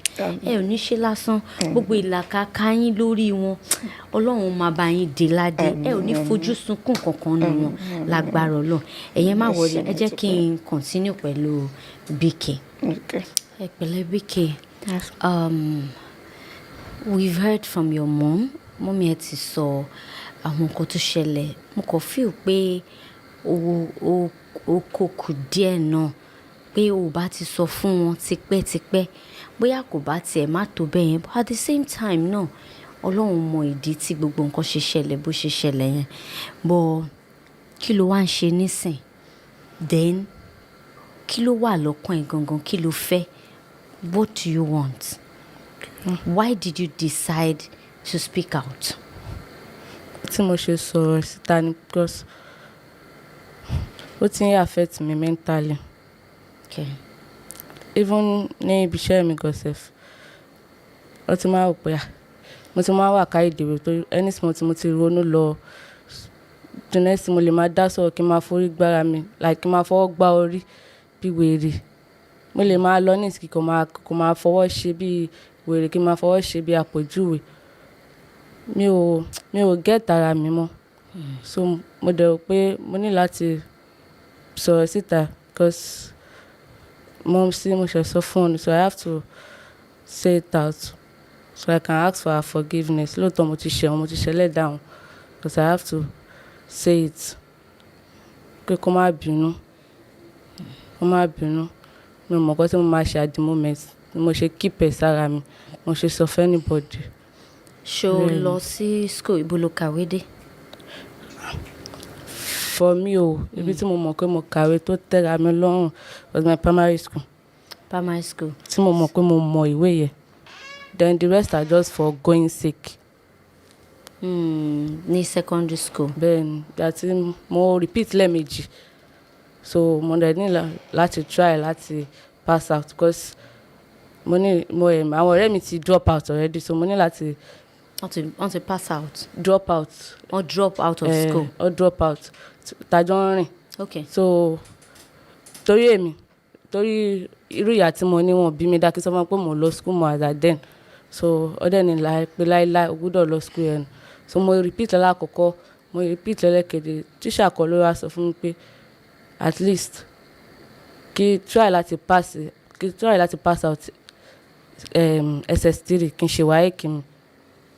ẹ ò ní ṣe lásán gbogbo ìlàkàkà yín lórí wọn Ọlọ́run máa bá yín dé ládé ẹ ò ní fojú sunkún kankan nù wọn lágbára Ọlọ́run ẹ̀yẹn má wọlé ẹ jẹ́ kí n continue pẹ̀lú BK ẹ pẹ̀lẹ́ BK we've heard from your mom mọ́mí ẹ ti sọ àwọn nǹkan tó ṣẹlẹ̀ mo kàn feel pé o kò kù díẹ̀ náà pé o bá ti sọ fún wọn tipẹ́tipẹ́ bóyá kò bá tiẹ̀ má tó bẹ́ẹ̀ yẹn but at the same time náà Ọlọ́run mọ ìdí tí gbogbo nǹkan ṣe ṣẹlẹ̀ bó ṣe ṣẹlẹ̀ yẹn but kí ló wá ń ṣe nísìn then kí ló wà lọ́kàn ẹ̀ gangan kí ló fẹ́ what do you want why did you decide to speak out. tí mo ṣe sọ̀rọ̀ síta ni because ó ti ń affect me mentally. Okay. Even ní ibi iṣẹ́ mi gọ̀sẹ̀f ó ti máa wò pé mo ti máa wà carried away tó any small tí mo ti ronú lọ the next mo lè máa dá sọ̀rọ̀ kí n máa forí gbára mi like kí n máa fọwọ́ gbá orí bí wèrè mo lè máa lọ ní ìsìnkì kò máa fọwọ́ ṣe bí wèrè kí n máa fọwọ́ ṣe bí àpòjúwe mi ò get ara mi mọ́ so mo dẹ̀ rò pé mo ní láti sọ̀rọ̀ síta because mo ṣe sọ fún un so I have to say it out so I can ask for her forgiveness lóòótọ́ mo ti ṣẹlẹ̀ dáhùn because I have to say it pé kó má bínú mi ò mọ̀ nǹkan tí mo máa ṣe at the moment mo ṣe keep ẹ̀ sára mi mo ṣe sọ fún anybody. ṣé o lọ sí school ibo ló kàwé dé. For me ibi tí mo mọ̀ pé mo kàwé tó tẹ́ra mi lọ́rùn was my primary school. Primary school. tí mo mọ̀ pé mo mọ ìwé yẹn then the rest are just for going sake. ní secondary school. bẹ́ẹ̀ni àti mo repeat lẹ́ẹ̀mejì so mo dẹ̀ ní láti try láti pass out because àwọn ọ̀rẹ́ mi ti drop out already so mo ní láti. want to pass out. drop out. or drop out of school. or drop out tajọ́ ń rìn. okay. so torí irú ìyá tí mo ní wọn bí mi dákí sọ fún mi pé mo lọ school mo as at then so ọdẹ ní pé láíláí o gbọ́dọ̀ lọ school yẹn so mo repeat lákọ̀ọ́kọ́ mo repeat lẹ́lẹ́kẹ̀dẹ̀ tíṣà kan ló wá sọ fún mi pé at least kí try láti pass out SS3 kí n ṣe WAEC mi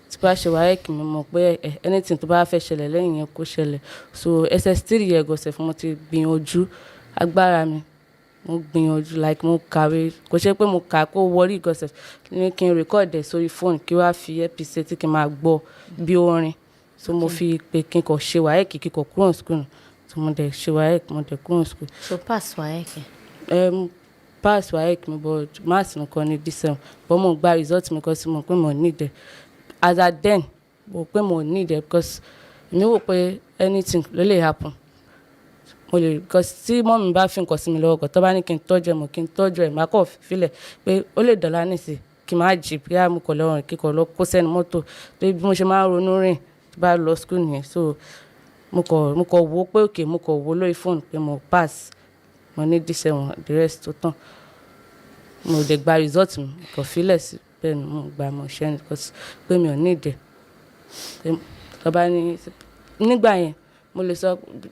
tí bá ṣe WAEC mi mọ̀ pé anything tó bá fẹ́ ṣẹlẹ̀ lẹ́yìn yẹn kó ṣẹlẹ̀ so SS3 yẹn gọ̀sẹ̀ fún mo ti gbìyànjú agbára mi mo gbìyànjú like mo kàwé kò ṣe pé mo kà kó wọrí gọ̀sẹ̀ ní kí n record ẹ̀ sórí phone kí wàá fi episode tí kí n máa gbọ́ bí orin so mo fi pé kí n kò ṣe WAEC kí n kò kúrò ní school so mo dẹ̀ ṣe WAEC mo dẹ̀ kúrò ní school. so pass WAEC. Pass WAEC mi but maths nìkan ní December but mo gba result mi because mo pé mo need it as at then mo pé mo need it because mi wò pé anything ló lè happen mo lè because tí mọ́mí bá fi nǹkan sí mi lọ́wọ́ kan tó bá ní kí n tọ́jú ẹ̀ mọ̀ kí n tọ́jú ẹ̀ má kọ́ filẹ̀ pé ó lè dọ̀la nísì kí n má jì bí a mú kọ̀ lọ́rùn kí kọ̀ lọ kó sẹ́nu mọ́tò tó bí mo ṣe máa ń ronú rìn tí bá lọ school nìyẹn so mo kọ̀ wo pé òkè mo kọ̀ wo lórí fóònù pé mo pass mo ní December the rest tó tán mo dẹ̀ gba result mi kò filẹ̀ sí bẹ́ẹ̀ ni mo gba mo ṣe because pé mi ò ní ìdẹ̀ tó bá ní nígbà yẹn mo lè sọ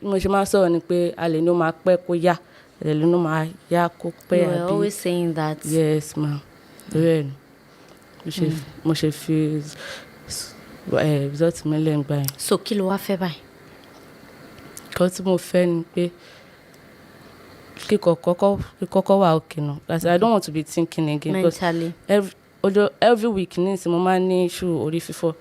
mo ṣe máa sọ̀rọ̀ ni pé a lè ní ó máa pẹ́ kó yá a lè ní ó máa yá kó pẹ́ àbí. you were always saying that. yes ma bẹ́ẹ̀ ni mo ṣe fi result mi lẹ́yìn gbà yẹn. so kí ló wá fẹ́ báyìí. kan tí mo fẹ́ ni pé kíkọ́kọ́ wà òkè náà because I don't want to be thinking again. mentally. every week ní ìsìn mo máa ń ní issue orí fífọ́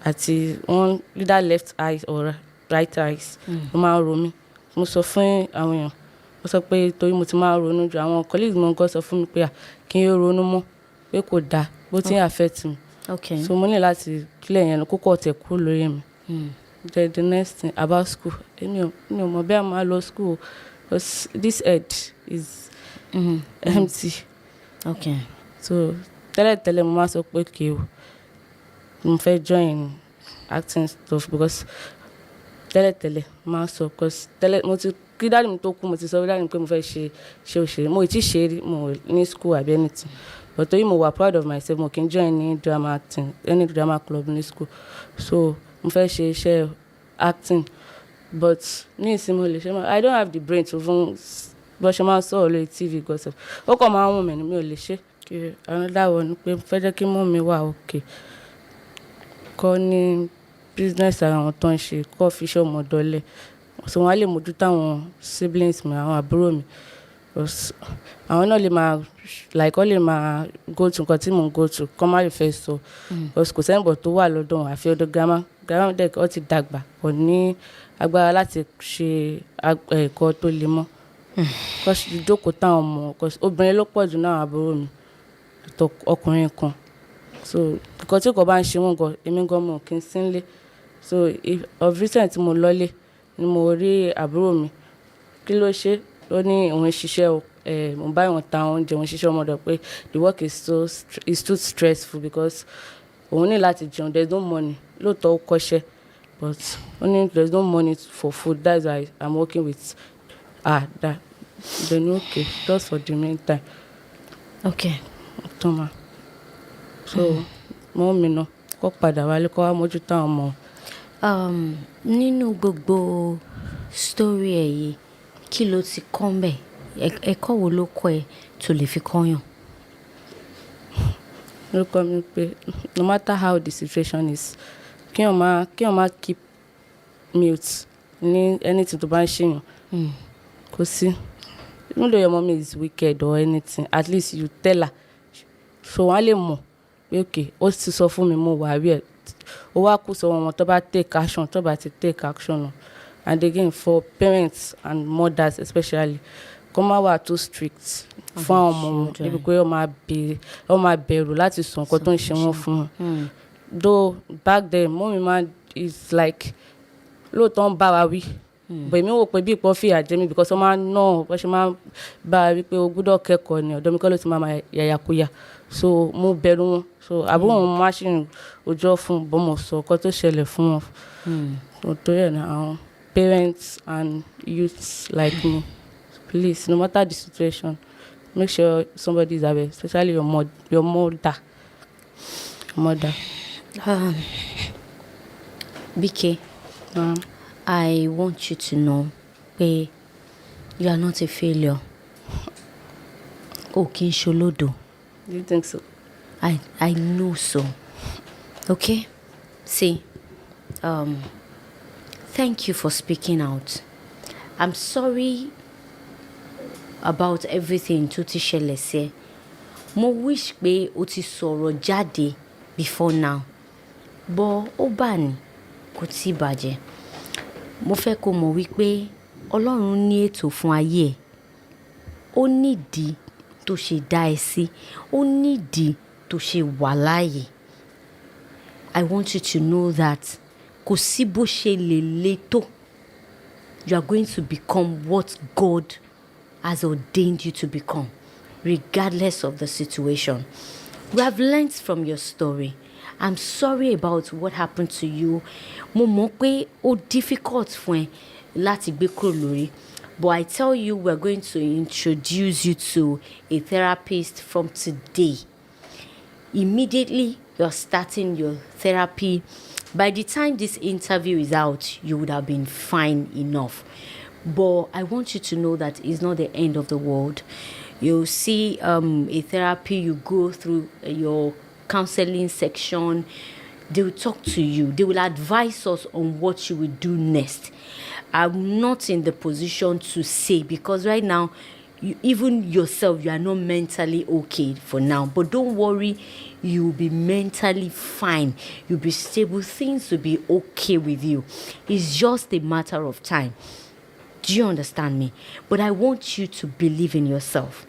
àti one either left eye or right eyes mo máa ń ro mí mo sọ fún àwọn èèyàn mo sọ pé torí mo ti máa ń ronú ju àwọn colleagues mo gan sọ fún mi pé kí n yóò ronú mọ́ pé kò dáa bó ti ń affect mi so mo ní láti clear yẹn kókó ọ̀tẹ̀ kúrò lórí mi. The next thing about school èmi ò mọ̀ bí a máa lọ school because this head is empty. okay. so tẹ́lẹ̀tẹ́lẹ̀ mo máa sọ pé kí o mo fẹ́ join acting stuff because tẹ́lẹ̀tẹ́lẹ̀ máa sọ because kí dáàdì mi tó kú mo ti sọ fún dáàdì mi pé mo fẹ́ ṣe òṣèré mo ì tí ṣe rí mo ní school àbí anything but torí mo wà proud of myself mo kì í join ní drama acting any drama club ní school so mo fẹ́ ṣe iṣẹ́ acting but ní ìsinmi mo lè ṣe I don't have the brain to fún bó ṣe máa ń sọ̀rọ̀ lórí TV gossip ó kàn máa ń wù mí ni mi ò lè ṣe kí another one ni pé fẹ́ jẹ́ kí mọ́ mi wà okay kọ́ ní business ara wọn tó ń ṣe kọ́ fi iṣẹ́ ọmọdé lẹ̀ so wọ́n á lè mójútó àwọn siblings mi àwọn àbúrò mi àwọn náà lè máa like wọ́n lè máa go to nǹkan tí mò ń go to kọ́ má lè fẹ́ sọ because kò sẹ́nìbọ̀ tó wà lọ́dọ̀ wọn àfi ọ̀dọ̀ grandma dẹ̀ ó ti dàgbà kò ní agbára láti ṣe ẹ̀kọ́ tó le mọ́ kọ́ sì jókòó táwọn ọmọ obìnrin ló pọ̀ jù náà àbúrò mi ọkùnrin kan so nǹkan tí kò bá ń ṣe wọ́n gan èmi gan mo kì í sí nílé so of recent mo lọ́lé ni mo rí àbúrò mi kí ló ṣe ó ní òun ṣiṣẹ́ mo bá ìwọ̀n ta oúnjẹ òun ṣiṣẹ́ ọmọdé pé the work is too stressful because òun ní láti jẹun there is no money lóòótọ́ ó kọ́ṣẹ́ but ó ní there is no money for food that's why I'm working with that then okay just for the meantime. Okay. Toma so mọ́ mi náà kó padà wálé kó wá mójútó àwọn ọmọ. Nínú gbogbo story ẹ̀ yìí kí ló ti kọ́ mbẹ̀ ẹ̀kọ́ wo ló kọ́ ẹ tó lè fi kọ́yàn. ló kọ́ mi pé no matter how the situation is kí wọ́n má keep mute ní anything tó bá ń ṣèyàn kò sí even though your mommy is wicked or anything at least you tell her so wọ́n á lè mọ̀ pé okay ó ti sọ fún mi mo wà rí ẹ̀ ó wá kù sọ wọn tó bá take action tó bá ti take action and again for parents and mothers especially kó má wà too strict fún àwọn ọmọ wọn níbi pé wọ́n máa bẹ̀rù láti sọ nǹkan tó ń ṣe wọ́n fún wọn though back then mommy man is like lóòótọ́ ń bá wa wí but èmi wò pé bí ìpọ́ fìyà jẹ mí because wọ́n máa ń ná wọ́n ṣe máa ń bá a rí pé o gbọ́dọ̀ kẹ́kọ̀ọ́ ni ọ̀dọ́ mi kọ́ ló ti máa yàyàkuyà so mo bẹ̀rù wọn so àbúrò wọn máa ṣì ń ojọ́ fún bọ́mọ̀ sọ ọkọ tó ṣẹlẹ̀ fún wọn so torí ẹ̀ náà àwọn parents and youths like me please no matter the situation make sure somebody is aware especially your mother. BK, I want you to know pé you are not a failure. O kì í ṣolódo. Do you think so? I know so. Okay? See, thank you for speaking out. I'm sorry about everything tó ti ṣẹlẹ̀ sí ẹ. Mo wish pé o ti sọ̀rọ̀ jáde before now. But ó bà ní kò tí bàjẹ́. Mo fẹ́ kó mọ̀ wípé Ọlọ́run ní ètò fún ayé ẹ̀. Ó nídìí tó ṣe dá ẹ sí. Ó nídìí tó ṣe wà láàyè. I want you to know that kò sí bó ṣe lè le tó. You are going to become what God has ordained you to become, regardless of the situation. We have learned from your story. I'm sorry about what happened to you. Mo mọ̀ pé ó difficult fún ẹ láti gbé kúrò lórí. But I tell you, we're going to introduce you to a therapist from today. Immediately, you're starting your therapy. By the time this interview is out, you would have been fine enough. But I want you to know that it's not the end of the world. You'll see a therapy, you go through your counseling section. They will talk to you. They will advise us on what you will do next. I'm not in the position to say because right now, even yourself, you are not mentally okay for now. But don't worry, you will be mentally fine. You'll be stable. Things will be okay with you. It's just a matter of time. Do you understand me? But I want you to believe in yourself.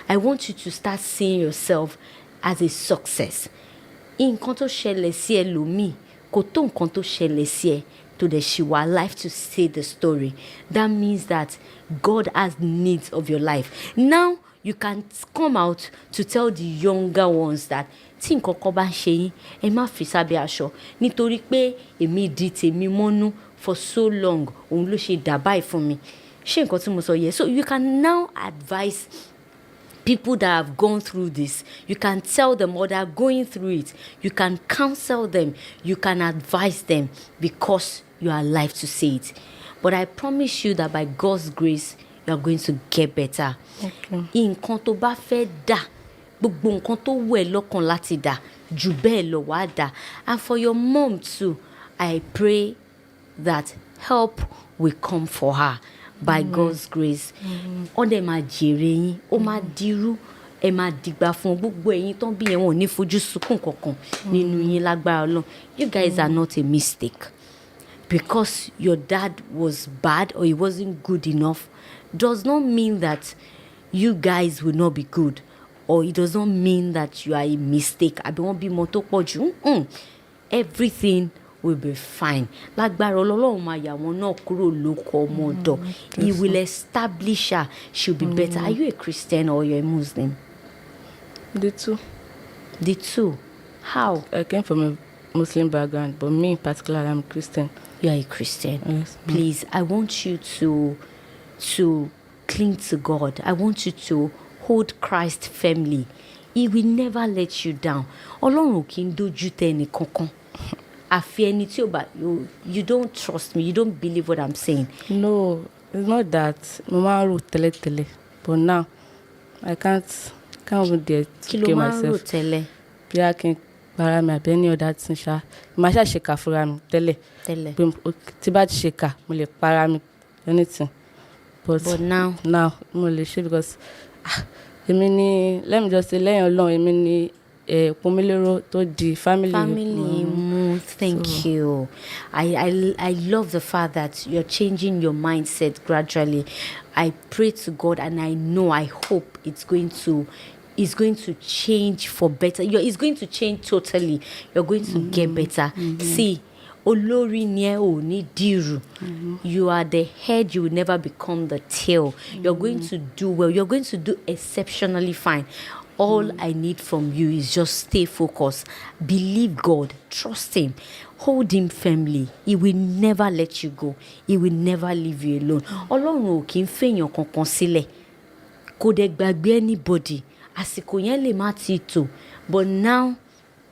I want you to start seeing yourself as a success. Nǹkan tó ṣẹlẹ̀ sí ẹlòmíì kò tó nǹkan tó ṣẹlẹ̀ sí ẹ tó dẹ̀ ṣì wà alive to say the story. That means that God has needs of your life. Now you can come out to tell the younger ones that tí nǹkan kan bá ń ṣe yín ẹ má fi sábẹ́ aṣọ nítorí pé èmi di tèmi mọ́nú for so long òun ló ṣe dà báyìí fún mi. ṣé nǹkan tí mo sọ yẹ? So you can now advise people that have gone through this. You can tell them, or they are going through it. You can counsel them. You can advise them, because you are alive to see it. But I promise you that by God's grace, you are going to get better. Nǹkan tó bá fẹ́ dà, gbogbo nǹkan tó wù ẹ́ lọ́kàn láti dà, jù bẹ́ẹ̀ lọ wá dà. And for your mom too, I pray that help will come for her by God's grace. Ó dẹ̀ máa jèrè yín, ó máa dirú, ẹ máa dìgbà fún gbogbo ẹ̀yin tán bí yẹn, wọn ò ní fojú sunkún kankan nínú yín lágbára Ọlọ́run. You guys are not a mistake. Because your dad was bad or he wasn't good enough does not mean that you guys will not be good, or it does not mean that you are a mistake. Àbí wọ́n bímọ tó pọ̀ jù. Everything will be fine. Lágbára Ọlọ́run máa yà wọ́n náà kúrò lóko ọmọ ọ̀dọ̀. He will establish her. She'll be better. Are you a Christian or you're a Muslim? The two. The two. How? I came from a Muslim background, but me in particular, I'm Christian. You are a Christian. Yes. Please, I want you to cling to God. I want you to hold Christ firmly. He will never let you down. Ọlọ́run ò kí ń dojú tẹ ẹnì kankan. Àfi ẹni tí ó bá, you don't trust me. You don't believe what I'm saying. No, it's not that. Mama wrote tele, but now I can't even dare Kí to ló kill máa ń rò myself. tẹ́lẹ̀? Bí a kì í para mi àbí any other thing ṣá. Màá ṣáà ṣe kà fúnra mi tẹ́lẹ̀. Tẹ́lẹ̀. Pé tí bá ti ṣe kà, mo lè para mi anything. But now, mo lè ṣe because èmi ni, let me just say, lẹ́yìn Ọlọ́run èmi ni Pomilero tó di family. Thank you. I love the fact that you're changing your mindset gradually. I pray to God, and I know, I hope it's going to change for better. It's going to change totally. You're going to get better. See, olórí ni ẹ́, ò ní dìrù. You are the head, you will never become the tail. You're going to do well. You're going to do exceptionally fine. All I need from you is just stay focused. Believe God. Trust Him. Hold Him firmly. He will never let you go. He will never leave you alone. Ọlọ́run ò kí ń fèèyàn kankan sílẹ̀. Kò dẹ̀ gbàgbé anybody. Àsìkò yẹn lè má ti tó. But now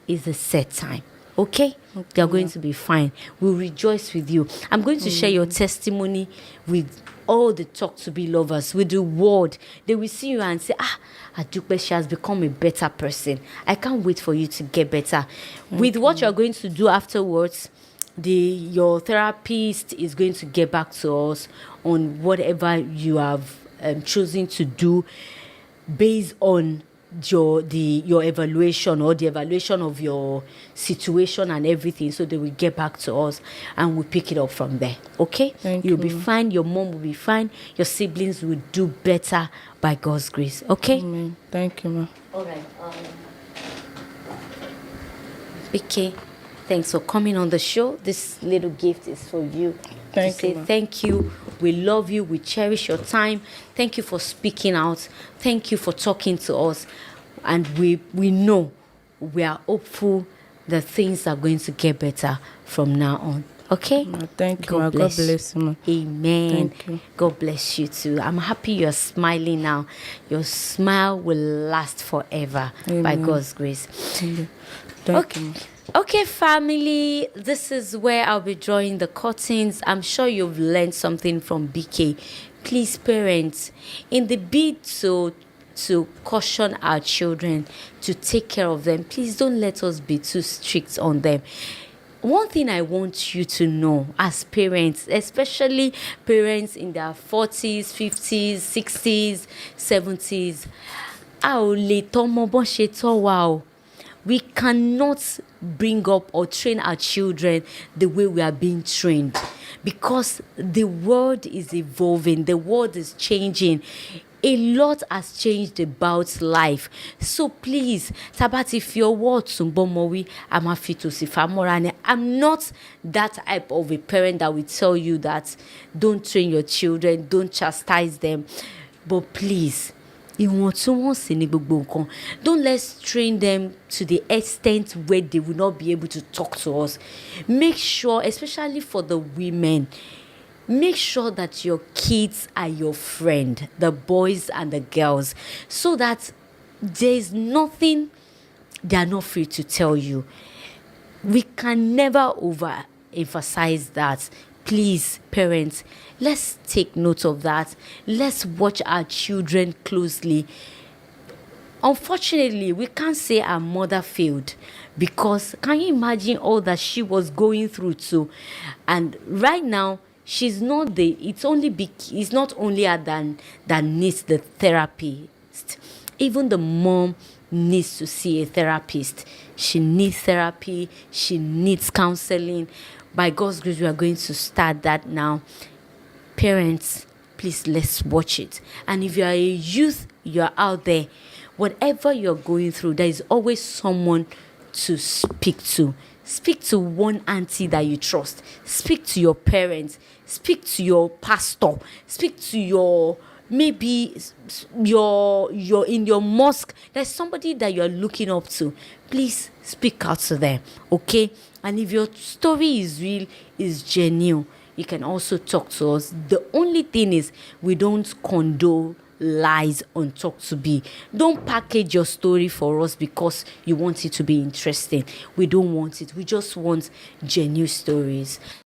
is the set time. Okay? You're going to be fine. We'll rejoice with you. I'm going to share your testimony with all the Talk to Be lovers, with the word. They will see you and say, Adupe, she has become a better person. I can't wait for you to get better. With what you're going to do afterwards, your therapist is going to get back to us on whatever you have chosen to do based on your evaluation, or the evaluation of your situation and everything. So they will get back to us and we'll pick it up from there. Okay? You'll be fine. Your mom will be fine. Your siblings will do better by God's grace. Okay? Amen. Thank you, ma. All right. Okay. Thanks for coming on the show. This little gift is for you. Thank you, ma. Thank you. We love you. We cherish your time. Thank you for speaking out. Thank you for talking to us. And we know, we are hopeful that things are going to get better from now on. Okay? Ma, thank you, ma. God bless you, ma. Amen. Thank you. God bless you too. I'm happy you're smiling now. Your smile will last forever. Amen. By God's grace. Thank you, ma. Okay, family, this is where I'll be drawing the curtains. I'm sure you've learned something from BK. Please, parents, in the bid to caution our children, to take care of them, please don't let us be too strict on them. One thing I want you to know as parents, especially parents in their 40s, 50s, 60s, 70s, a ò lè tọ́mọ bọ́n ṣe tọ́ wa o. We cannot bring up or train our children the way we are being trained, because the world is evolving, the world is changing. A lot has changed about life. So please, tabati fi ọwọ́ ọ̀tún bọ́mọ wí, a máa fi tòsì fà á mọ́ra ni. I'm not that type of a parent that will tell you that don't train your children, don't chastise them. But please, ìwọ̀ntúnwọ̀nsì ni gbogbo nǹkan. Don't let's train them to the extent where they will not be able to talk to us. Make sure, especially for the women, make sure that your kids are your friend, the boys and the girls, so that there is nothing they are not free to tell you. We can never overemphasize that. Please, parents, let's take note of that. Let's watch our children closely. Unfortunately, we can't say our mother failed, because can you imagine all that she was going through too? And right now, she's not the. It's not only her that needs the therapist. Even the mom needs to see a therapist. She needs therapy. She needs counseling. By God's grace, we are going to start that now. Parents, please, let's watch it. And if you are a youth, you are out there, whatever you're going through, there is always someone to speak to. Speak to one auntie that you trust. Speak to your parents. Speak to your pastor. Speak to your, maybe you're in your mosque. There's somebody that you're looking up to. Please speak out to them, okay? And if your story is real, is genuine, you can also talk to us. The only thing is, we don't condone lies on Talk to Be. Don't package your story for us because you want it to be interesting. We don't want it. We just want genuine stories.